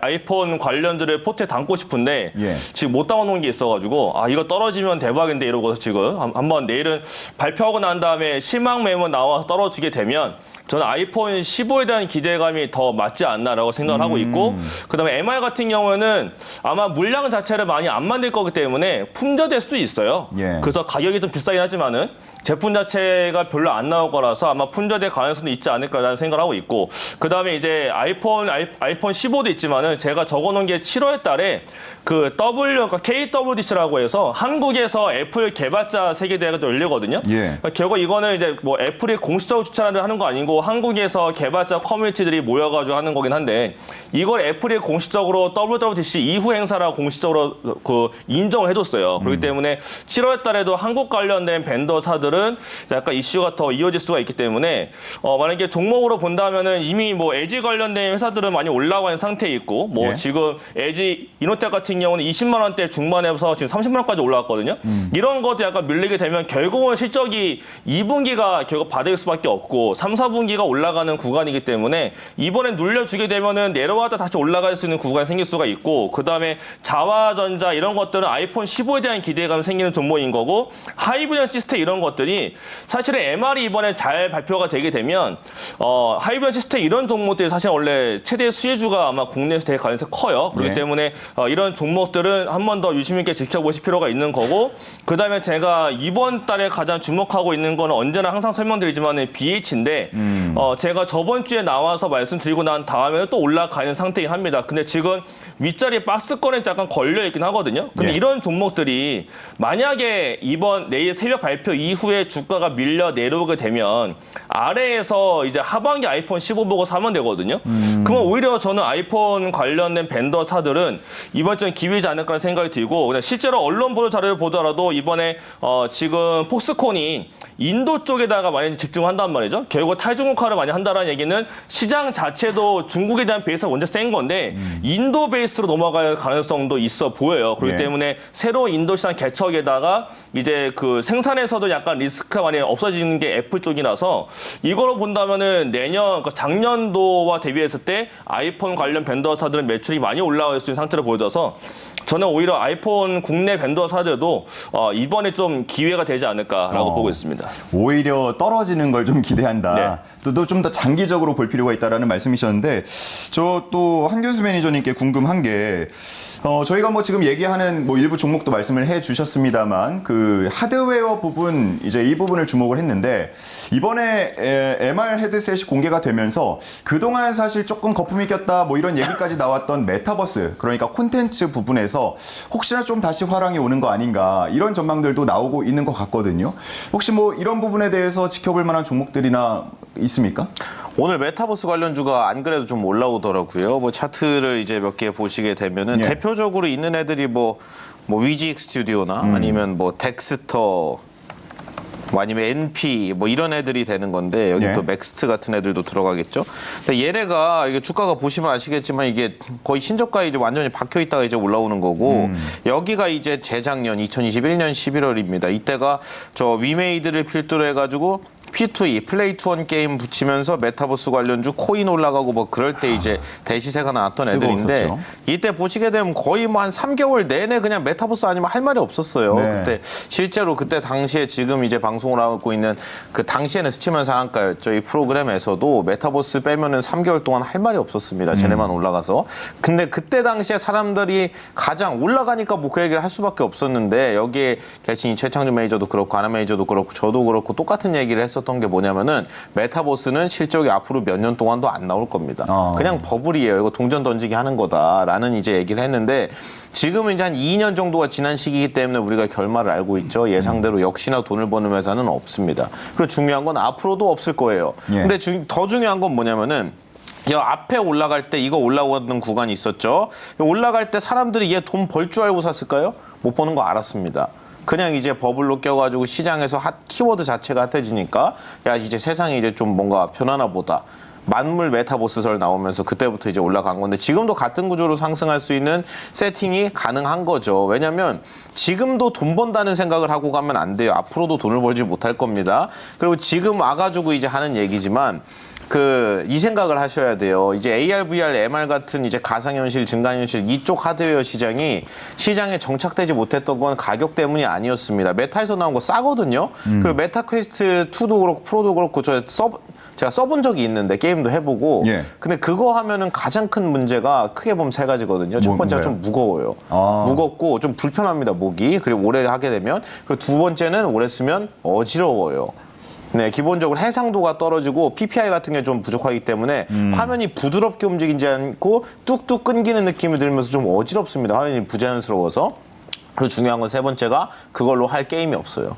아이폰 관련들을 포트에 담고 싶은데 예. 지금 못 담아놓은 게 있어가지고 아 이거 떨어지면 대박인데 이러고 지금 한번 내일은 발표하고 난 다음에 실망 매물 나와서 떨어지게 되면 저는 아이폰 15에 대한 기대감이 더 맞지 않나라고 생각을 하고 있고 그다음에 MR 같은 경우에는 아마 물량 자체를 많이 안 만들 거기 때문에 품절될 수도 있어요. 예. 그래서 가격이 좀 비싸긴 하지만은 제품 자체가 별로 안 나올 거라서 아마 품절될 가능성도 있지 않을까라는 생각을 하고 있고 그다음에 이제 아이폰 15도 있지만은 제가 적어놓은 게 7월 달에 그 그러니까 KWDC라고 해서 한국에서 애플 개발자 세계대회가 또 열리거든요. 예. 그러니까 결국 이거는 이제 뭐 애플이 공식적으로 주최를 하는 거 아니고 한국에서 개발자 커뮤니티들이 모여가지고 하는 거긴 한데 이걸 애플이 공식적으로 WWDC 이후 행사라고 공식적으로 그 인정을 해줬어요. 그렇기 때문에 7월 달에도 한국 관련된 벤더사들은 약간 이슈가 더 이어질 수가 있기 때문에 만약에 종목으로 본다면은 이미 뭐 LG 관련된 회사들은 많이 올라와 있는 상태에 있고 뭐 예. 지금 LG 이노텍 같은 경우는 20만 원대 중반에서 지금 30만 원까지 올라왔거든요. 이런 것도 약간 밀리게 되면 결국은 실적이 2분기가 결국 받을 수밖에 없고 3, 4분기가 올라가는 구간이기 때문에 이번에 눌려주게 되면은 내려왔다 다시 올라갈 수 있는 구간이 생길 수가 있고 그다음에 자화전자 이런 것들은 아이폰 15에 대한 기대감이 생기는 종목인 거고 하이브리드 시스템 이런 것들이 사실은 MR이 이번에 잘 발표가 되게 되면 하이브리드 시스템 이런 종목들이 사실 원래 최대 수혜주가 아마 국내에서 될 가능성이 커요. 그렇기 예. 때문에 이런 종목들은 한 번 더 유심 있게 지켜보실 필요가 있는 거고 그다음에 제가 이번 달에 가장 주목하고 있는 거는 언제나 항상 설명드리지만 BH인데 제가 저번 주에 나와서 말씀드리고 난 다음에 또 올라가는 상태이긴 합니다. 근데 지금 윗자리 박스권에 약간 걸려있긴 하거든요. 근데 예. 이런 종목들이 만약에 내일 새벽 발표 이후에 주가가 밀려 내려오게 되면 아래에서 이제 하반기 아이폰 15 보고 사면 되거든요. 그러면 오히려 저는 아이폰 관련된 벤더사들은 이번 주는 기회지 않을까 생각이 들고 그냥 실제로 언론 보도 자료를 보더라도 이번에 지금 폭스콘이 인도 쪽에다가 많이 집중한단 말이죠. 결국 탈중국화를 많이 한다는 얘기는 시장 자체도 중국에 대한 베이스가 먼저 센 건데 인도 베이스로 넘어갈 가능성도 있어 보여요. 그렇기 예. 때문에 새로운 인도 시장 개척에다가 이제 그 생산에서도 약간 리스크가 많이 없어지는 게 애플 쪽이라서 이거로 본다면은 그러니까 작년도와 대비했을 때 아이폰 관련 벤더사들은 매출이 많이 올라갈 수 있는 상태로 보여져서 저는 오히려 아이폰 국내 벤더사들도 이번에 좀 기회가 되지 않을까라고 보고 있습니다. 오히려 떨어지는 걸 좀 기대한다. 또 좀 더 장기적으로 볼 필요가 있다라는 말씀이셨는데 저 또 한균수 매니저님께 궁금한 게 저희가 뭐 지금 얘기하는 뭐 일부 종목도 말씀을 해주셨습니다만 그 하드웨어 부분 이제 이 부분을 주목을 했는데 이번에 MR 헤드셋이 공개가 되면서 그동안 사실 조금 거품이 꼈다 뭐 이런 얘기까지 나왔던 메타버스 그러니까 콘텐츠 부분에서 혹시나 좀 다시 화랑이 오는 거 아닌가 이런 전망들도 나오고 있는 것 같거든요. 혹시 뭐 이런 부분에 대해서 지켜볼 만한 종목들이나 있습니까? 오늘 메타버스 관련주가 안 그래도 좀 올라오더라고요. 뭐 차트를 이제 몇 개 보시게 되면은 예. 대표적으로 있는 애들이 뭐 위직 스튜디오나 아니면 뭐 덱스터 뭐 아니면 NP 뭐 이런 애들이 되는 건데 여기 예. 또 맥스트 같은 애들도 들어가겠죠. 근데 얘네가 이게 주가가 보시면 아시겠지만 이게 거의 신저가에 이제 완전히 박혀 있다가 이제 올라오는 거고 여기가 이제 재작년 2021년 11월입니다. 이때가 저 위메이드를 필두로 해가지고 P2E 플레이 투 원 게임 붙이면서 메타버스 관련주 코인 올라가고 뭐 그럴 때 이제 대시세가 나왔던 애들인데 뜨거웠었죠. 이때 보시게 되면 거의 뭐 한 3개월 내내 그냥 메타버스 아니면 할 말이 없었어요. 네. 그때 실제로 그때 당시에 지금 이제 방송을 하고 있는 그 당시에는 스치면 상한가였죠. 이 프로그램에서도 메타버스 빼면은 3개월 동안 할 말이 없었습니다. 쟤네만 올라가서. 근데 그때 당시에 사람들이 가장 올라가니까 뭐 그 얘기를 할 수밖에 없었는데 여기에 계신 이 최창준 매니저도 그렇고 아나 매니저도 그렇고 저도 그렇고 똑같은 얘기를 했었던 게 뭐냐면은 메타버스는 실적이 앞으로 몇 년 동안도 안 나올 겁니다. 그냥 버블이에요. 이거 동전 던지기 하는 거다라는 이제 얘기를 했는데 지금은 이제 한 2년 정도가 지난 시기이기 때문에 우리가 결말을 알고 있죠. 예상대로 역시나 돈을 버는 회사는 없습니다. 그리고 중요한 건 앞으로도 없을 거예요. 예. 근데 더 중요한 건 뭐냐면은 이 앞에 올라갈 때 이거 올라오는 구간이 있었죠. 올라갈 때 사람들이 얘 돈 벌 줄 알고 샀을까요? 못 버는 거 알았습니다. 그냥 이제 버블로 껴가지고 시장에서 키워드 자체가 핫해지니까 야 이제 세상이 이제 좀 뭔가 편하나 보다. 만물 메타버스설 나오면서 그때부터 이제 올라간 건데 지금도 같은 구조로 상승할 수 있는 세팅이 가능한 거죠. 왜냐하면 지금도 돈 번다는 생각을 하고 가면 안 돼요. 앞으로도 돈을 벌지 못할 겁니다. 그리고 지금 와가지고 이제 하는 얘기지만 이 생각을 하셔야 돼요. 이제 AR, VR, MR 같은 이제 가상현실, 증강현실 이쪽 하드웨어 시장에 정착되지 못했던 건 가격 때문이 아니었습니다. 메타에서 나온 거 싸거든요. 그리고 메타 퀘스트 2도 그렇고 프로도 그렇고 제가 써본 적이 있는데 게임도 해보고 예. 근데 그거 하면은 가장 큰 문제가 크게 보면 세 가지거든요. 첫 번째가 좀 무거워요. 무겁고 좀 불편합니다, 목이. 그리고 오래 하게 되면. 그리고 두 번째는 오래 쓰면 어지러워요. 네, 기본적으로 해상도가 떨어지고 PPI 같은 게 좀 부족하기 때문에 화면이 부드럽게 움직이지 않고 뚝뚝 끊기는 느낌이 들면서 좀 어지럽습니다. 화면이 부자연스러워서. 그리고 중요한 건 세 번째가 그걸로 할 게임이 없어요.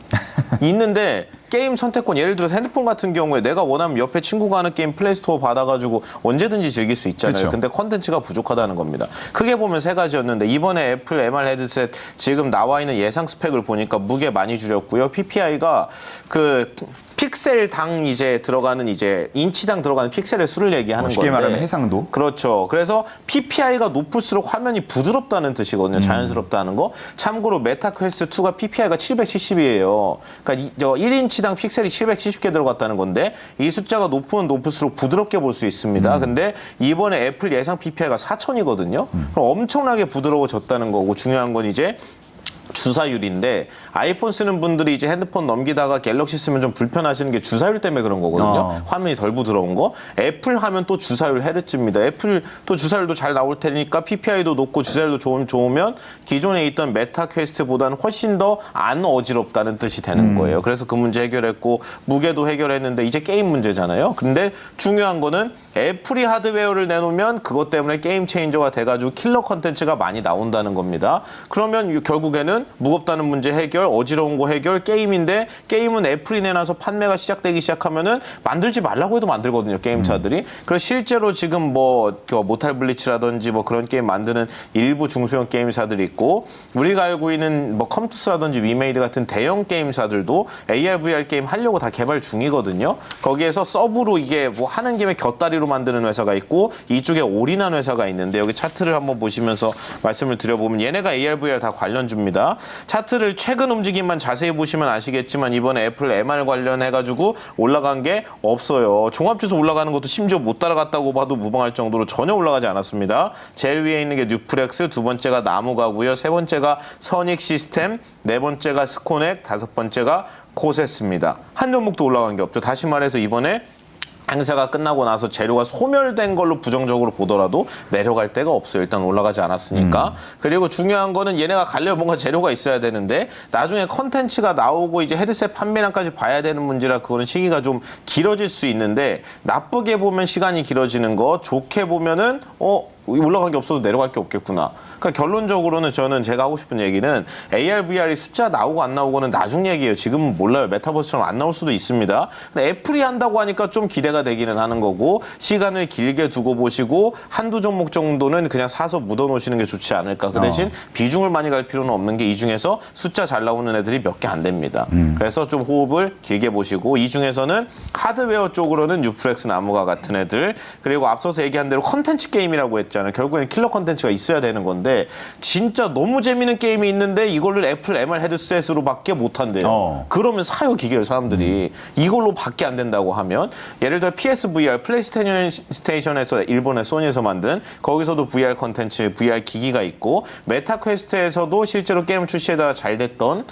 있는데 게임 선택권 예를 들어서 핸드폰 같은 경우에 내가 원하면 옆에 친구가 하는 게임 플레이스토어 받아가지고 언제든지 즐길 수 있잖아요. 그쵸. 근데 컨텐츠가 부족하다는 겁니다. 크게 보면 세 가지였는데 이번에 애플 MR 헤드셋 지금 나와 있는 예상 스펙을 보니까 무게 많이 줄였고요. PPI가 픽셀당 이제 들어가는 이제 인치당 들어가는 픽셀의 수를 얘기하는 쉽게 건데 말하면 해상도. 그렇죠. 그래서 PPI가 높을수록 화면이 부드럽다는 뜻이거든요. 자연스럽다는 거. 참고로 메타 퀘스트 2가 PPI가 770이에요. 그러니까 1인치당 픽셀이 770개 들어갔다는 건데 이 숫자가 높으면 높을수록 부드럽게 볼 수 있습니다. 근데 이번에 애플 예상 PPI가 4000이거든요. 그럼 엄청나게 부드러워졌다는 거고 중요한 건 이제 주사율인데 아이폰 쓰는 분들이 이제 핸드폰 넘기다가 갤럭시 쓰면 좀 불편하시는 게 주사율 때문에 그런 거거든요. 화면이 덜 부드러운 거. 애플 하면 또 주사율 헤르츠입니다. 애플 또 주사율도 잘 나올 테니까 PPI도 높고 주사율도 좋으면 기존에 있던 메타 퀘스트보다는 훨씬 더 안 어지럽다는 뜻이 되는 거예요. 그래서 그 문제 해결했고 무게도 해결했는데 이제 게임 문제잖아요. 근데 중요한 거는 애플이 하드웨어를 내놓으면 그것 때문에 게임 체인저가 돼가지고 킬러 컨텐츠가 많이 나온다는 겁니다. 그러면 결국에는 무겁다는 문제 해결, 어지러운 거 해결, 게임인데 게임은 애플이 내놔서 판매가 시작되기 시작하면은 만들지 말라고 해도 만들거든요, 게임사들이. 그래서 실제로 지금 모탈 블리츠라든지 뭐 그런 게임 만드는 일부 중소형 게임사들이 있고 우리가 알고 있는 뭐 컴투스라든지 위메이드 같은 대형 게임사들도 AR, VR 게임 하려고 다 개발 중이거든요. 거기에서 서브로 이게 뭐 하는 김에 곁다리로 만드는 회사가 있고 이쪽에 올인한 회사가 있는데 여기 차트를 한번 보시면서 말씀을 드려보면 얘네가 AR, VR 다 관련주입니다. 차트를 최근 움직임만 자세히 보시면 아시겠지만 이번에 애플 MR 관련해가지고 올라간 게 없어요. 종합지수 올라가는 것도 심지어 못 따라갔다고 봐도 무방할 정도로 전혀 올라가지 않았습니다. 제일 위에 있는 게 뉴프렉스, 두 번째가 나무가고요. 세 번째가 선익 시스템, 네 번째가 스코넥, 다섯 번째가 코세스입니다. 한 종목도 올라간 게 없죠. 다시 말해서 이번에 행사가 끝나고 나서 재료가 소멸된 걸로 부정적으로 보더라도 내려갈 데가 없어요. 일단 올라가지 않았으니까. 그리고 중요한 거는 얘네가 가려면 뭔가 재료가 있어야 되는데 나중에 컨텐츠가 나오고 이제 헤드셋 판매량까지 봐야 되는 문제라 그거는 시기가 좀 길어질 수 있는데 나쁘게 보면 시간이 길어지는 거, 좋게 보면은 올라간 게 없어도 내려갈 게 없겠구나. 그러니까 결론적으로는 저는 제가 하고 싶은 얘기는 AR, VR이 숫자 나오고 안 나오고는 나중 얘기예요. 지금은 몰라요. 메타버스처럼 안 나올 수도 있습니다. 근데 애플이 한다고 하니까 좀 기대가 되기는 하는 거고 시간을 길게 두고 보시고 한두 종목 정도는 그냥 사서 묻어놓으시는 게 좋지 않을까. 그 대신 비중을 많이 갈 필요는 없는 게 이 중에서 숫자 잘 나오는 애들이 몇 개 안 됩니다. 그래서 좀 호흡을 길게 보시고 이 중에서는 하드웨어 쪽으로는 뉴프렉스, 나무가 같은 애들 그리고 앞서서 얘기한 대로 컨텐츠 게임이라고 했죠. 있잖아요. 결국에는 킬러 컨텐츠가 있어야 되는 건데 진짜 너무 재밌는 게임이 있는데 이걸로 애플 MR 헤드셋으로밖에 못 한대요. 그러면 사요 기계를 사람들이 이걸로 밖에 안 된다고 하면 예를 들어 PSVR 플레이스테이션에서 일본의 소니에서 만든 거기서도 VR 컨텐츠 VR 기기가 있고 메타 퀘스트에서도 실제로 게임을 출시에다가 잘 됐던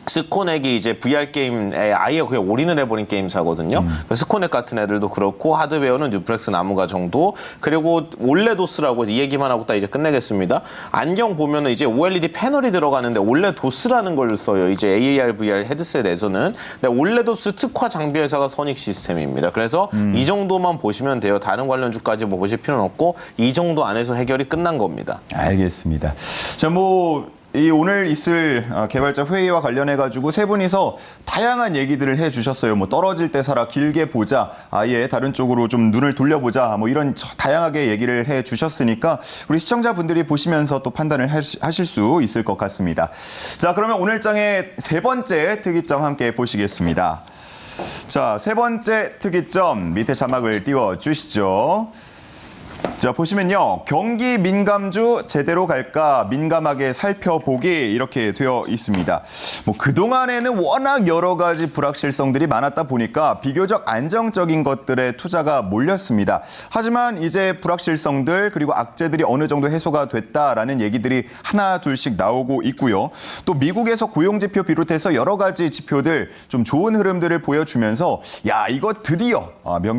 스코넥이 이제 VR 게임에 아예 그냥 올인을 해버린 게임사거든요. 스코넥 같은 애들도 그렇고 하드웨어는 뉴프렉스 나무가 정도. 그리고 올레도스라고 이 얘기만 하고 딱 이제 끝내겠습니다. 안경 보면은 이제 OLED 패널이 들어가는데 올레도스라는 걸 써요. 이제 AR VR 헤드셋에서는. 근데 올레도스 특화 장비 회사가 소닉 시스템입니다. 그래서 이 정도만 보시면 돼요. 다른 관련주까지 뭐 보실 필요는 없고 이 정도 안에서 해결이 끝난 겁니다. 알겠습니다. 자, 이 오늘 있을 개발자 회의와 관련해가지고 세 분이서 다양한 얘기들을 해주셨어요. 뭐 떨어질 때 살아, 길게 보자, 아예 다른 쪽으로 좀 눈을 돌려보자, 뭐 이런 다양하게 얘기를 해주셨으니까 우리 시청자분들이 보시면서 또 판단을 하실 수 있을 것 같습니다. 자, 그러면 오늘 장의 세 번째 특이점 함께 보시겠습니다. 자, 세 번째 특이점 밑에 자막을 띄워주시죠. 자, 보시면요. 경기 민감주 제대로 갈까 민감하게 살펴보기 이렇게 되어 있습니다. 뭐 그동안에는 워낙 여러 가지 불확실성들이 많았다 보니까 비교적 안정적인 것들에 투자가 몰렸습니다. 하지만 이제 불확실성들 그리고 악재들이 어느 정도 해소가 됐다라는 얘기들이 하나 둘씩 나오고 있고요. 또 미국에서 고용지표 비롯해서 여러 가지 지표들 좀 좋은 흐름들을 보여주면서 야, 이거 드디어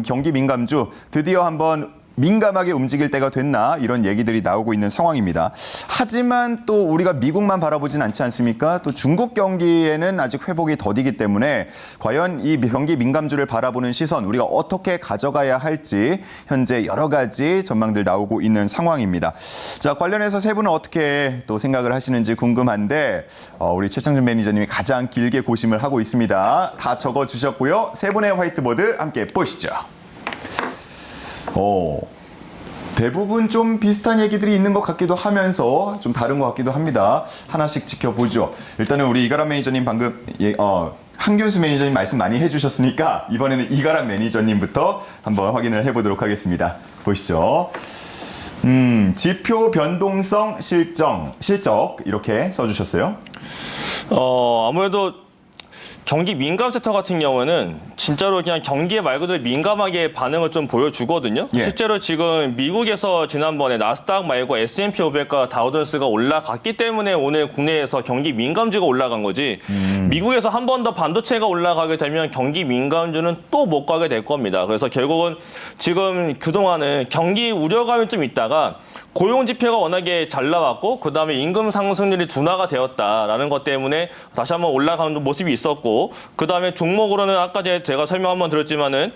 경기 민감주 드디어 한번 민감하게 움직일 때가 됐나 이런 얘기들이 나오고 있는 상황입니다. 하지만 또 우리가 미국만 바라보진 않지 않습니까? 또 중국 경기에는 아직 회복이 더디기 때문에 과연 이 경기 민감주를 바라보는 시선 우리가 어떻게 가져가야 할지 현재 여러 가지 전망들 나오고 있는 상황입니다. 자, 관련해서 세 분은 어떻게 또 생각을 하시는지 궁금한데 우리 최창준 매니저님이 가장 길게 고심을 하고 있습니다. 다 적어주셨고요. 세 분의 화이트보드 함께 보시죠. 대부분 좀 비슷한 얘기들이 있는 것 같기도 하면서 좀 다른 것 같기도 합니다. 하나씩 지켜보죠. 일단은 우리 이가람 매니저님 방금 한균수 매니저님 말씀 많이 해주셨으니까 이번에는 이가람 매니저님부터 한번 확인을 해보도록 하겠습니다. 보시죠. 지표 변동성 실적 이렇게 써주셨어요. 아무래도 경기 민감 섹터 같은 경우에는 진짜로 그냥 경기에 말 그대로 민감하게 반응을 좀 보여주거든요. 예. 실제로 지금 미국에서 지난번에 나스닥 말고 S&P 500과 다우존스가 올라갔기 때문에 오늘 국내에서 경기 민감주가 올라간 거지. 미국에서 한 번 더 반도체가 올라가게 되면 경기 민감주는 또 못 가게 될 겁니다. 그래서 결국은 지금 그동안은 경기 우려감이 좀 있다가 고용 지표가 워낙에 잘 나왔고 그다음에 임금 상승률이 둔화가 되었다라는 것 때문에 다시 한번 올라가는 모습이 있었고 그다음에 종목으로는 아까 제가 설명 한번 드렸지만은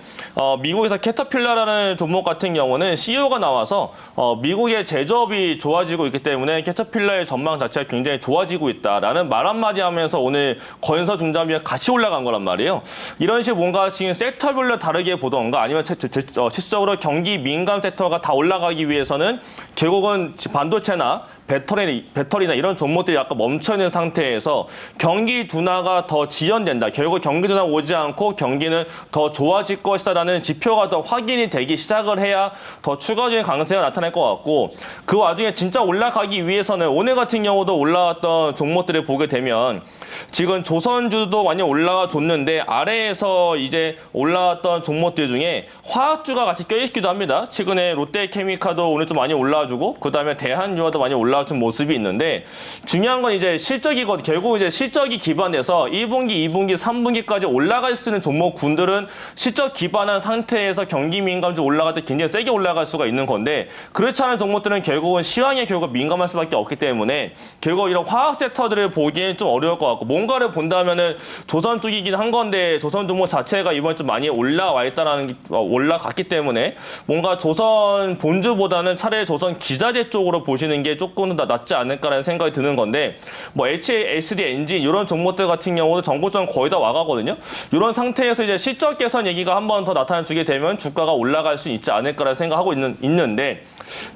미국에서 캐터필러라는 종목 같은 경우는 CEO가 나와서 미국의 제조업이 좋아지고 있기 때문에 캐터필러의 전망 자체가 굉장히 좋아지고 있다라는 말 한마디 하면서 오늘 건설 중장비가 같이 올라간 거란 말이에요. 이런 식으로 뭔가 지금 섹터별로 다르게 보던가 아니면 실질적으로 경기 민감 섹터가 다 올라가기 위해서는 결국은 반도체나 배터리나 이런 종목들이 약간 멈춰있는 상태에서 경기 둔화가 더 지연된다. 결국 경기 둔화 오지 않고 경기는 더 좋아질 것이다라는 지표가 더 확인이 되기 시작을 해야 더 추가적인 강세가 나타날 것 같고 그 와중에 진짜 올라가기 위해서는 오늘 같은 경우도 올라왔던 종목들을 보게 되면 지금 조선주도 많이 올라와 줬는데 아래에서 이제 올라왔던 종목들 중에 화학주가 같이 껴있기도 합니다. 최근에 롯데케미카도 오늘 좀 많이 올라와주고 그 다음에 대한유화도 많이 올라와 준 모습이 있는데 중요한 건 이제 실적이거든요. 결국 이제 실적이 기반돼서 1분기, 2분기, 3분기까지 올라갈 수 있는 종목군들은 실적 기반한 상태에서 경기 민감주 올라갈 때 굉장히 세게 올라갈 수가 있는 건데 그렇지 않은 종목들은 결국은 시황에 결국 민감할 수밖에 없기 때문에 결국 이런 화학 섹터들을 보기엔 좀 어려울 것 같고 뭔가를 본다면은 조선 쪽이긴 한 건데 조선 종목 자체가 이번에 좀 많이 올라와 있다라는 올라갔기 때문에 뭔가 조선 본주보다는 차라리 조선 기자재 쪽으로 보시는 게 조금 가능성도 낮지 않을까라는 생각이 드는 건데 뭐 HASD 엔진 이런 종목들 같은 경우도 정고점 거의 다 와가거든요. 이런 상태에서 이제 실적 개선 얘기가 한 번 더 나타나주게 되면 주가가 올라갈 수 있지 않을까라는 생각하고 있는데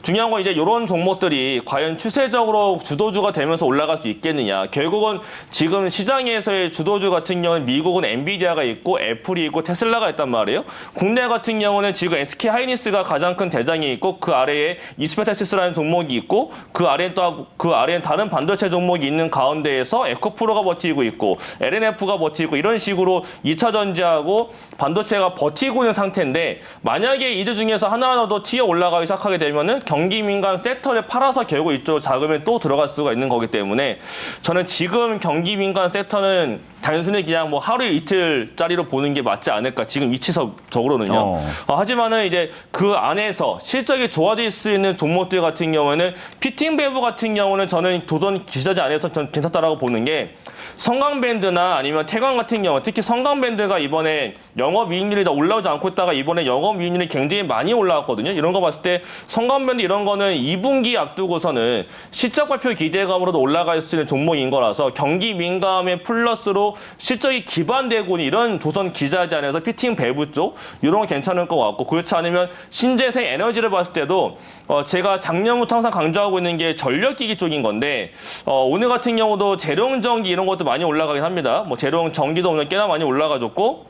중요한 건 이제 이런 종목들이 과연 추세적으로 주도주가 되면서 올라갈 수 있겠느냐. 결국은 지금 시장에서의 주도주 같은 경우는 미국은 엔비디아가 있고 애플이 있고 테슬라가 있단 말이에요. 국내 같은 경우는 지금 SK 하이닉스가 가장 큰 대장이 있고 그 아래에 이스페타시스라는 종목이 있고 그 아래엔 다른 반도체 종목이 있는 가운데에서 에코프로가 버티고 있고 LNF가 버티고 이런 식으로 2차 전지하고 반도체가 버티고 있는 상태인데 만약에 이들 중에서 하나라도 튀어 올라가기 시작하게 되면은 경기 민감 섹터를 팔아서 결국 이쪽 자금에 또 들어갈 수가 있는 거기 때문에 저는 지금 경기 민감 섹터는 단순히 그냥 뭐 하루 이틀짜리로 보는 게 맞지 않을까 지금 위치적으로는요. 하지만은 이제 그 안에서 실적이 좋아질 수 있는 종목들 같은 경우에는 피팅 밸브 같은 경우는 저는 도전 기자재 안에서 전 괜찮다라고 보는 게 성강밴드나 아니면 태광 같은 경우 특히 성강밴드가 이번에 영업이익률이 다 올라오지 않고 있다가 이번에 영업이익률이 굉장히 많이 올라왔거든요. 이런 거 봤을 때 성강밴드 이런 거는 2분기 앞두고서는 실적 발표 기대감으로도 올라갈 수 있는 종목인 거라서 경기 민감에 플러스로 실적이 기반되고 있는 이런 조선 기자재 안에서 피팅 밸브 쪽 이런 거 괜찮을 것 같고 그렇지 않으면 신재생 에너지를 봤을 때도 제가 작년부터 항상 강조하고 있는 게 전력기기 쪽인 건데 오늘 같은 경우도 재룡전기 이런 것도 많이 올라가긴 합니다. 뭐 재룡전기도 오늘 꽤나 많이 올라가줬고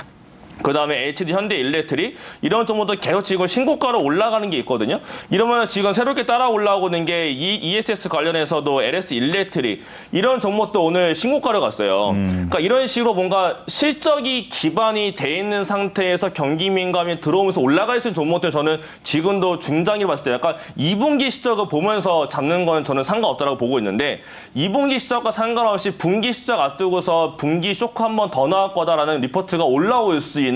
그 다음에 HD 현대일렉트릭 이런 종목도 계속 지금 신고가로 올라가는 게 있거든요. 이러면 지금 새롭게 따라 올라오고 있는 게 ESS 관련해서도 LS 일렉트릭 이런 종목도 오늘 신고가로 갔어요. 그러니까 이런 식으로 뭔가 실적이 기반이 돼 있는 상태에서 경기 민감이 들어오면서 올라갈 수 있는 종목들 저는 지금도 중장기로 봤을 때 약간 2분기 실적을 보면서 잡는 건 저는 상관없다고 보고 있는데 2분기 실적과 상관없이 분기 실적 앞두고서 분기 쇼크 한 번 더 나올 거다라는 리포트가 올라올 수 있는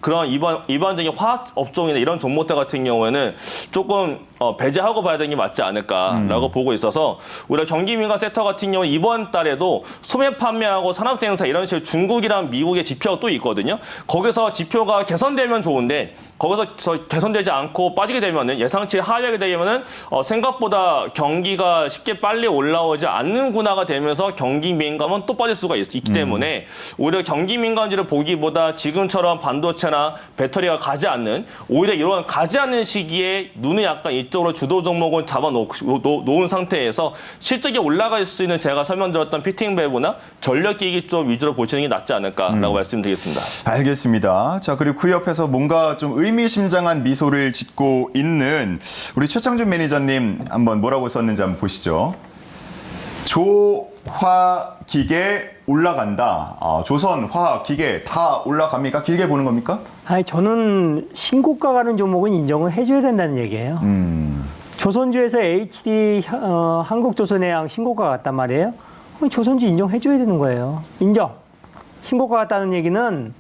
그런 일반적인 화학 업종이나 이런 종목들 같은 경우에는 조금 배제하고 봐야 되는 게 맞지 않을까라고 보고 있어서 우리가 경기민감 섹터 같은 경우는 이번 달에도 소매 판매하고 산업생산 이런 식으로 중국이랑 미국의 지표가 또 있거든요. 거기서 지표가 개선되면 좋은데 거기서 개선되지 않고 빠지게 되면은 예상치 하회하게 되면은 생각보다 경기가 쉽게 빨리 올라오지 않는구나가 되면서 경기 민감은 또 빠질 수가 있기 때문에 오히려 경기 민감지를 보기보다 지금처럼 반도체나 배터리가 가지 않는 오히려 이런 가지 않는 시기에 눈을 약간 이쪽으로 주도 종목은 잡아놓은 상태에서 실적이 올라갈 수 있는 제가 설명드렸던 피팅 밸브나 전력기기 쪽 위주로 보시는 게 낫지 않을까라고 말씀드리겠습니다. 알겠습니다. 자, 그리고 그 옆에서 뭔가 좀 의미심장한 미소를 짓고 있는 우리 최창준 매니저님 한번 뭐라고 썼는지 한번 보시죠. 조화기계 올라간다. 조선, 화학, 기계 다 올라갑니까? 길게 보는 겁니까? 아니, 저는 신고가 가는 종목은 인정을 해줘야 된다는 얘기예요. 조선주에서 HD 한국조선해양 신고가 갔단 말이에요. 조선주 인정해줘야 되는 거예요. 인정. 신고가 갔다는 얘기는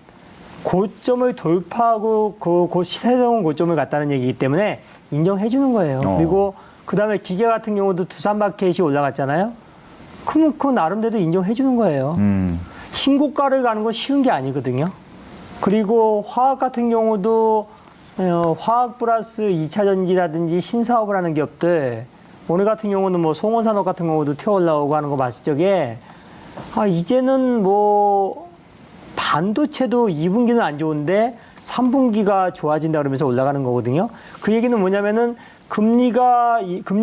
고점을 돌파하고 그 시세적인 고점을 갔다는 얘기이기 때문에 인정해주는 거예요. 그리고 그 다음에 기계 같은 경우도 두산마켓이 올라갔잖아요. 그럼 그 나름대로 인정해주는 거예요. 신고가를 가는 건 쉬운 게 아니거든요. 그리고 화학 같은 경우도 화학 플러스 2차 전지라든지 신사업을 하는 기업들 오늘 같은 경우는 뭐 송원산업 같은 경우도 튀어 올라오고 하는 거 봤을 적에 이제는 뭐 반도체도 2분기는 안 좋은데 3분기가 좋아진다 그러면서 올라가는 거거든요. 그 얘기는 뭐냐면은 금리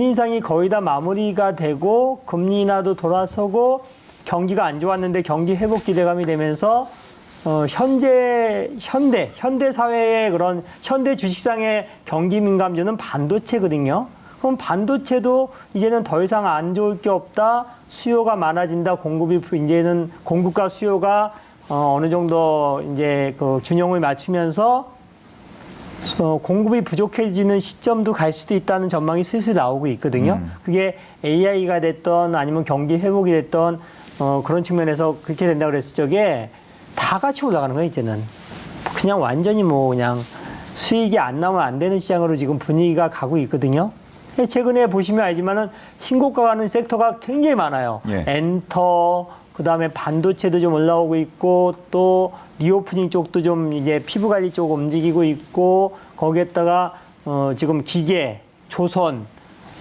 인상이 거의 다 마무리가 되고 금리 인하도 돌아서고 경기가 안 좋았는데 경기 회복 기대감이 되면서 현대 사회의 그런 현대 주식상의 경기 민감주는 반도체거든요. 그럼 반도체도 이제는 더 이상 안 좋을 게 없다. 수요가 많아진다. 이제는 공급과 수요가 어느 정도 이제 그 균형을 맞추면서 공급이 부족해지는 시점도 갈 수도 있다는 전망이 슬슬 나오고 있거든요. 그게 AI가 됐던 아니면 경기 회복이 됐던 그런 측면에서 그렇게 된다고 그랬을 적에 다 같이 올라가는 거예요, 이제는. 그냥 완전히 뭐 그냥 수익이 안 나오면 안 되는 시장으로 지금 분위기가 가고 있거든요. 최근에 보시면 알지만은 신고가 가는 섹터가 굉장히 많아요. 예. 엔터, 그 다음에 반도체도 좀 올라오고 있고, 또 리오프닝 쪽도 좀 이제 피부 관리 쪽 움직이고 있고, 거기에다가 지금 기계, 조선,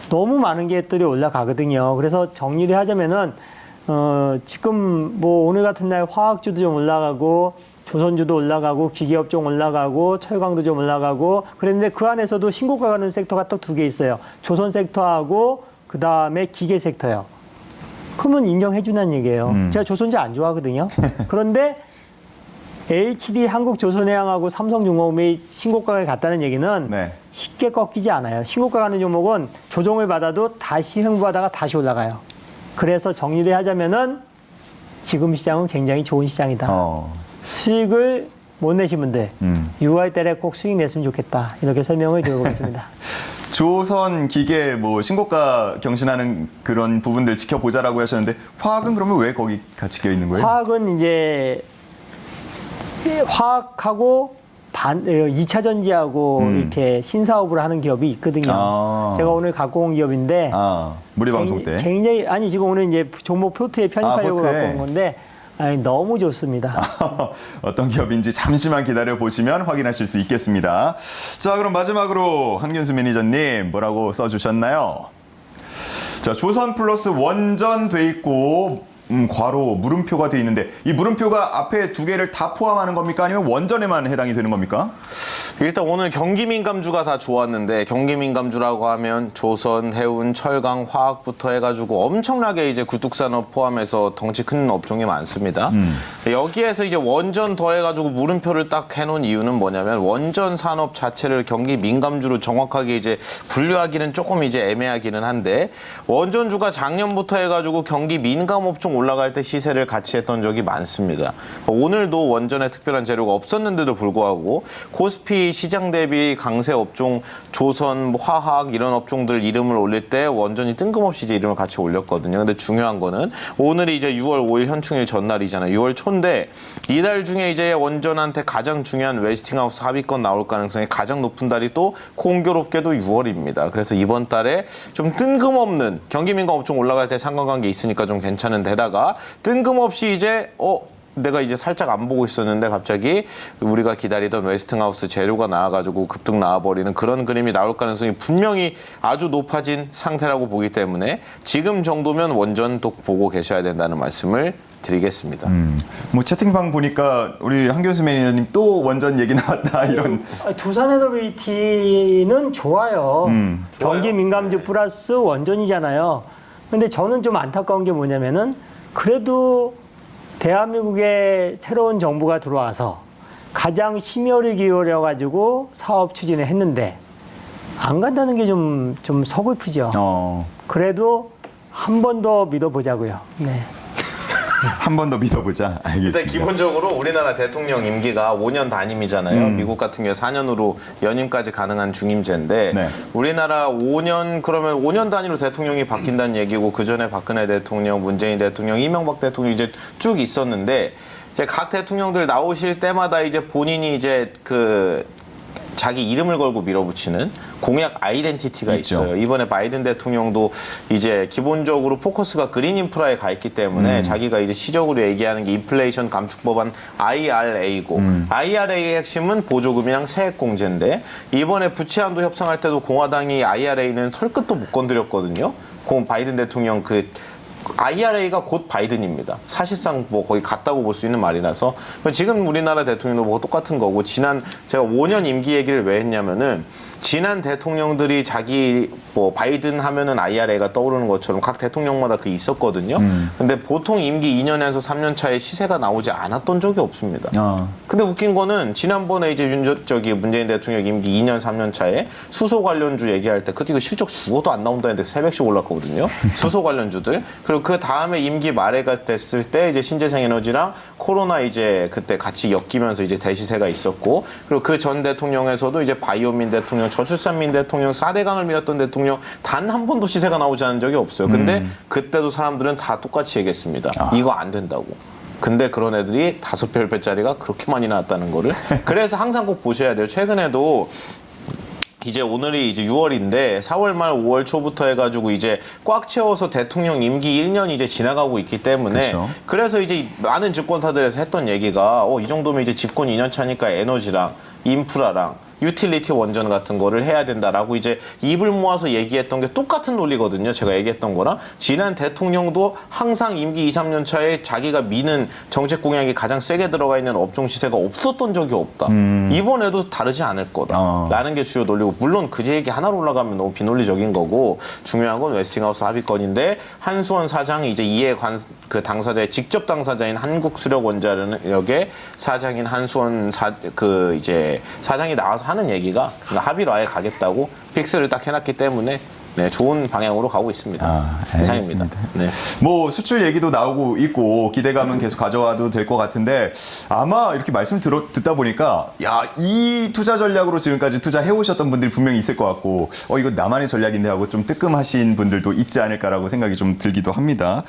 너무 많은 것들이 올라가거든요. 그래서 정리를 하자면은 지금 뭐 오늘 같은 날 화학주도 좀 올라가고 조선주도 올라가고 기계업종 올라가고 철강도 좀 올라가고 그랬는데 그 안에서도 신고가 가는 섹터가 딱 두 개 있어요. 조선 섹터하고 그 다음에 기계 섹터요. 그러면 인정해 주는 얘기예요. 제가 조선주 안 좋아하거든요. 그런데 LCD 한국조선해양하고 삼성중공업이 신고가에 갔다는 얘기는 네. 쉽게 꺾이지 않아요. 신고가 가는 종목은 조정을 받아도 다시 횡보하다가 다시 올라가요. 그래서 정리를 하자면은 지금 시장은 굉장히 좋은 시장이다. 수익을 못 내신 분들 6월 달에 꼭 수익 냈으면 좋겠다. 이렇게 설명을 드려보겠습니다. 조선 기계 뭐 신고가 경신하는 그런 부분들 지켜보자라고 하셨는데 화학은 그러면 왜 거기 같이 껴 있는 거예요? 화학은 이제 화학하고 2차 전지하고 이렇게 신사업을 하는 기업이 있거든요. 제가 오늘 갖고 온 기업인데 무료방송 때 굉장히 아니 지금 오늘 이제 종목 표트에 편입하려고 표트에. 갖고 온 건데 아니, 너무 좋습니다. 어떤 기업인지 잠시만 기다려 보시면 확인하실 수 있겠습니다. 자, 그럼 마지막으로 한균수 매니저님 뭐라고 써주셨나요? 자, 조선 플러스 원전 돼 있고 괄호 물음표가 돼 있는데 이 물음표가 앞에 두 개를 다 포함하는 겁니까? 아니면 원전에만 해당이 되는 겁니까? 일단 오늘 경기 민감주가 다 좋았는데 경기 민감주라고 하면 조선, 해운, 철강, 화학부터 해가지고 엄청나게 이제 구축산업 포함해서 덩치 큰 업종이 많습니다. 여기에서 이제 원전 더해가지고 물음표를 딱 해놓은 이유는 뭐냐면 원전 산업 자체를 경기 민감주로 정확하게 이제 분류하기는 조금 이제 애매하기는 한데 원전주가 작년부터 해가지고 경기 민감 업종 올라갈 때 시세를 같이 했던 적이 많습니다. 오늘도 원전에 특별한 재료가 없었는데도 불구하고 코스피 시장 대비 강세 업종 조선, 화학 이런 업종들 이름을 올릴 때 원전이 뜬금없이 이제 이름을 같이 올렸거든요. 근데 중요한 거는 오늘이 이제 6월 5일 현충일 전날이잖아요. 6월 초인데 이달 중에 이제 원전한테 가장 중요한 웨스팅하우스 합의권 나올 가능성이 가장 높은 달이 또 공교롭게도 6월입니다. 그래서 이번 달에 좀 뜬금없는 경기민감 업종 올라갈 때 상관관계 있으니까 좀 괜찮은 데다가 뜬금없이 이제 내가 이제 살짝 안 보고 있었는데 갑자기 우리가 기다리던 웨스팅하우스 재료가 나와가지고 급등 나와버리는 그런 그림이 나올 가능성이 분명히 아주 높아진 상태라고 보기 때문에 지금 정도면 원전 또 보고 계셔야 된다는 말씀을 드리겠습니다. 뭐 채팅방 보니까 우리 한교수 매니저님 또 원전 얘기 나왔다 이런. 두산에너비티는 좋아요. 경기 민감주 플러스 원전이잖아요. 근데 저는 좀 안타까운 게 뭐냐면은 그래도 대한민국에 새로운 정부가 들어와서 가장 심혈을 기울여 가지고 사업 추진을 했는데 안 간다는 게 좀 서글프죠. 그래도 한 번 더 믿어보자고요. 네. 한 번 더 믿어보자. 알겠습니다. 일단 기본적으로 우리나라 대통령 임기가 5년 단임이잖아요. 미국 같은 경우에 4년으로 연임까지 가능한 중임제인데 네. 우리나라 5년 그러면 5년 단위로 대통령이 바뀐다는 얘기고 그 전에 박근혜 대통령, 문재인 대통령, 이명박 대통령 이제 쭉 있었는데 이제 각 대통령들 나오실 때마다 이제 본인이 이제 자기 이름을 걸고 밀어붙이는 공약 아이덴티티가 있죠. 있어요. 이번에 바이든 대통령도 이제 기본적으로 포커스가 그린 인프라에 가 있기 때문에 자기가 이제 시적으로 얘기하는 게 인플레이션 감축 법안 IRA고 IRA의 핵심은 보조금이랑 세액공제인데 이번에 부채 한도 협상할 때도 공화당이 IRA는 털끝도 못 건드렸거든요. 바이든 대통령 IRA가 곧 바이든입니다. 사실상 뭐 거의 같다고 볼 수 있는 말이라서 지금 우리나라 대통령도 뭐 똑같은 거고 제가 5년 임기 얘기를 왜 했냐면은 지난 대통령들이 자기 바이든 하면은 IRA가 떠오르는 것처럼 각 대통령마다 있었거든요. 근데 보통 임기 2년에서 3년 차에 시세가 나오지 않았던 적이 없습니다. 근데 웃긴 거는 지난번에 이제 문재인 대통령 임기 2년, 3년 차에 수소 관련주 얘기할 때 그때 이거 실적 죽어도 안 나온다는데 새벽씩 올랐거든요. 수소 관련주들. 그리고 그 다음에 임기 말에가 됐을 때 이제 신재생 에너지랑 코로나 이제 그때 같이 엮이면서 이제 대시세가 있었고 그리고 그 전 대통령에서도 이제 바이오민 대통령, 저출산민 대통령, 4대강을 밀었던 대통령 단 한 번도 시세가 나오지 않은 적이 없어요. 근데 그때도 사람들은 다 똑같이 얘기했습니다. 이거 안 된다고. 근데 그런 애들이 5배짜리가 그렇게 많이 나왔다는 거를. 그래서 항상 꼭 보셔야 돼요. 최근에도 이제 오늘이 이제 6월인데 4월 말 5월 초부터 해가지고 이제 꽉 채워서 대통령 임기 1년이 이제 지나가고 있기 때문에 그렇죠. 그래서 이제 많은 증권사들에서 했던 얘기가 이 정도면 이제 집권 2년 차니까 에너지랑 인프라랑 유틸리티 원전 같은 거를 해야 된다라고 이제 입을 모아서 얘기했던 게 똑같은 논리거든요. 제가 얘기했던 거랑 지난 대통령도 항상 임기 2, 3년 차에 자기가 미는 정책 공약이 가장 세게 들어가 있는 업종 시세가 없었던 적이 없다. 이번에도 다르지 않을 거다라는 게 주요 논리고 물론 그 얘기 하나로 올라가면 너무 비논리적인 거고 중요한 건 웨스팅하우스 합의건인데 한수원 사장이 이제 이해 그 당사자의 직접 당사자인 한국수력원자력의 사장인 한수원 이제 사장이 나와서 하는 얘기가 합의로 아예 가겠다고 픽스를 딱 해놨기 때문에 네, 좋은 방향으로 가고 있습니다. 이상입니다. 네. 뭐 수출 얘기도 나오고 있고 기대감은 계속 가져와도 될 것 같은데 아마 이렇게 말씀 듣다 보니까 야, 이 투자 전략으로 지금까지 투자해 오셨던 분들이 분명히 있을 것 같고 이거 나만의 전략인데 하고 좀 뜨끔하신 분들도 있지 않을까라고 생각이 좀 들기도 합니다.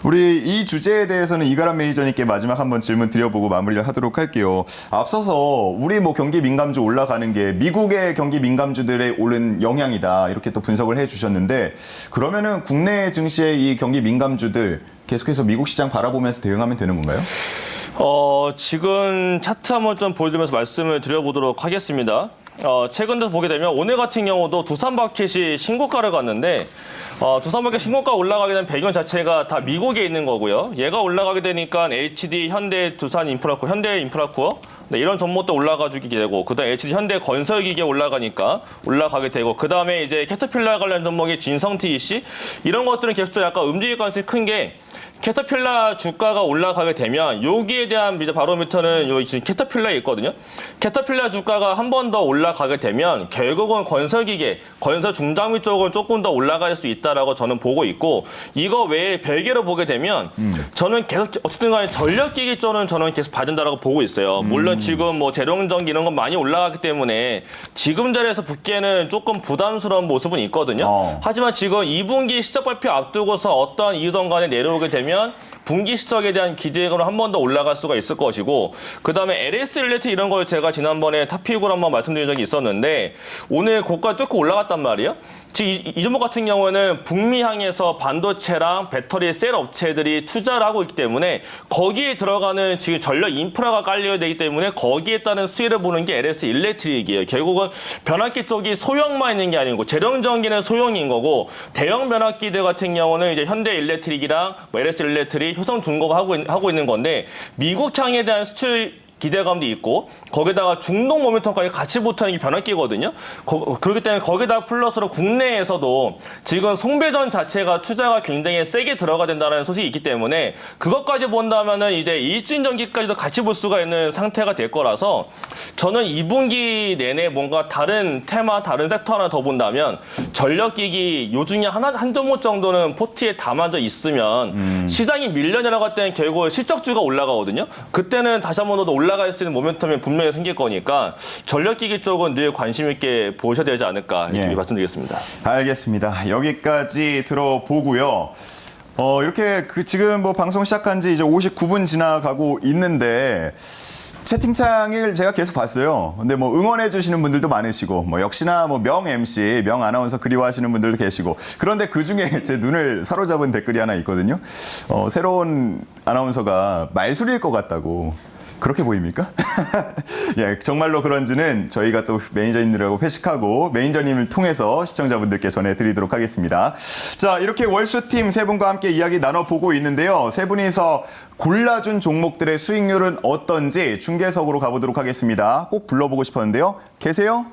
우리 이 주제에 대해서는 이가람 매니저님께 마지막 한번 질문 드려보고 마무리를 하도록 할게요. 앞서서 우리 뭐 경기 민감주 올라가는 게 미국의 경기 민감주들에 오른 영향이다 이렇게 또 분석을 해 주셨는데 그러면은 국내 증시의 이 경기 민감주들 계속해서 미국 시장 바라보면서 대응하면 되는 건가요? 지금 차트 한번 좀 보여드리면서 말씀을 드려보도록 하겠습니다. 최근 들어서 보게 되면 오늘 같은 경우도 두산마켓이 신고가를 갔는데 두산마켓 신고가 올라가게 된 배경 자체가 다 미국에 있는 거고요. 얘가 올라가게 되니까 HD, 현대, 두산 인프라코어, 현대 인프라코어 네, 이런 종목도 올라가주게 되고 그다음 HD, 현대 건설기계 올라가니까 올라가게 되고 그다음에 이제 캐터필라 관련 종목이 진성TEC 이런 것들은 계속 약간 움직일 가능성이 큰 게 캐터필라 주가가 올라가게 되면 여기에 대한 이제 바로미터는 여기 지금 캐터필라에 있거든요. 캐터필라 주가가 한 번 더 올라가게 되면 결국은 건설기계, 건설 중장비 쪽은 조금 더 올라갈 수 있다라고 저는 보고 있고 이거 외에 별개로 보게 되면 저는 계속 어쨌든 간에 전력기기 쪽은 저는 계속 봐준다라고 보고 있어요. 물론 지금 뭐 재룡전기 이런 건 많이 올라가기 때문에 지금 자리에서 붙기에는 조금 부담스러운 모습은 있거든요. 하지만 지금 2분기 실적 발표 앞두고서 어떠한 이유든 간에 내려오게 되면 분기 실적에 대한 기대감으로 한 번 더 올라갈 수가 있을 것이고 그다음에 LS 일렉트 이런 걸 제가 지난번에 탑픽으로 한번 말씀드린 적이 있었는데 오늘 고가 쭉 올라갔단 말이에요. 지금 이 종목 같은 경우에는 북미 향해서 반도체랑 배터리 셀 업체들이 투자를 하고 있기 때문에 거기에 들어가는 지금 전력 인프라가 깔려야 되기 때문에 거기에 따른 수혜를 보는 게 LS 일렉트릭이에요. 결국은 변압기 쪽이 소형만 있는 게 아니고 재룡전기는 소형인 거고 대형 변압기들 같은 경우는 이제 현대 일렉트릭이랑 뭐 LS 일렉트릭, 효성중공업 하고 있는 건데 미국 향에 대한 수출 기대감도 있고 거기다가 중동 모멘텀까지 같이 붙어있는 게 변압기거든요. 그렇기 때문에 거기다 플러스로 국내에서도 지금 송배전 자체가 투자가 굉장히 세게 들어가 된다는 소식이 있기 때문에 그것까지 본다면은 이제 일진전기까지도 같이 볼 수가 있는 상태가 될 거라서 저는 2분기 내내 뭔가 다른 테마, 다른 섹터 하나 더 본다면 전력기기 요 중에 한 종목 정도는 포트에 담아져 있으면 시장이 밀려 내려갈 때는 결국 실적주가 올라가거든요. 그때는 다시 한 번 더 올라갈 수 있는 모멘텀이 분명히 생길 거니까 전력기기 쪽은 늘 관심 있게 보셔야 되지 않을까 이렇게 말씀드리겠습니다. 알겠습니다. 여기까지 들어보고요. 이렇게 지금 뭐 방송 시작한 지 이제 59분 지나가고 있는데 채팅창을 제가 계속 봤어요. 근데 뭐 응원해 주시는 분들도 많으시고 뭐 역시나 뭐 명 MC, 명 아나운서 그리워하시는 분들도 계시고 그런데 그중에 제 눈을 사로잡은 댓글이 하나 있거든요. 새로운 아나운서가 말술일 것 같다고. 그렇게 보입니까? 예, 정말로 그런지는 저희가 또 매니저님들하고 회식하고 매니저님을 통해서 시청자분들께 전해드리도록 하겠습니다. 자, 이렇게 월수팀 세 분과 함께 이야기 나눠보고 있는데요. 세 분이서 골라준 종목들의 수익률은 어떤지 중계석으로 가보도록 하겠습니다. 꼭 불러보고 싶었는데요. 계세요?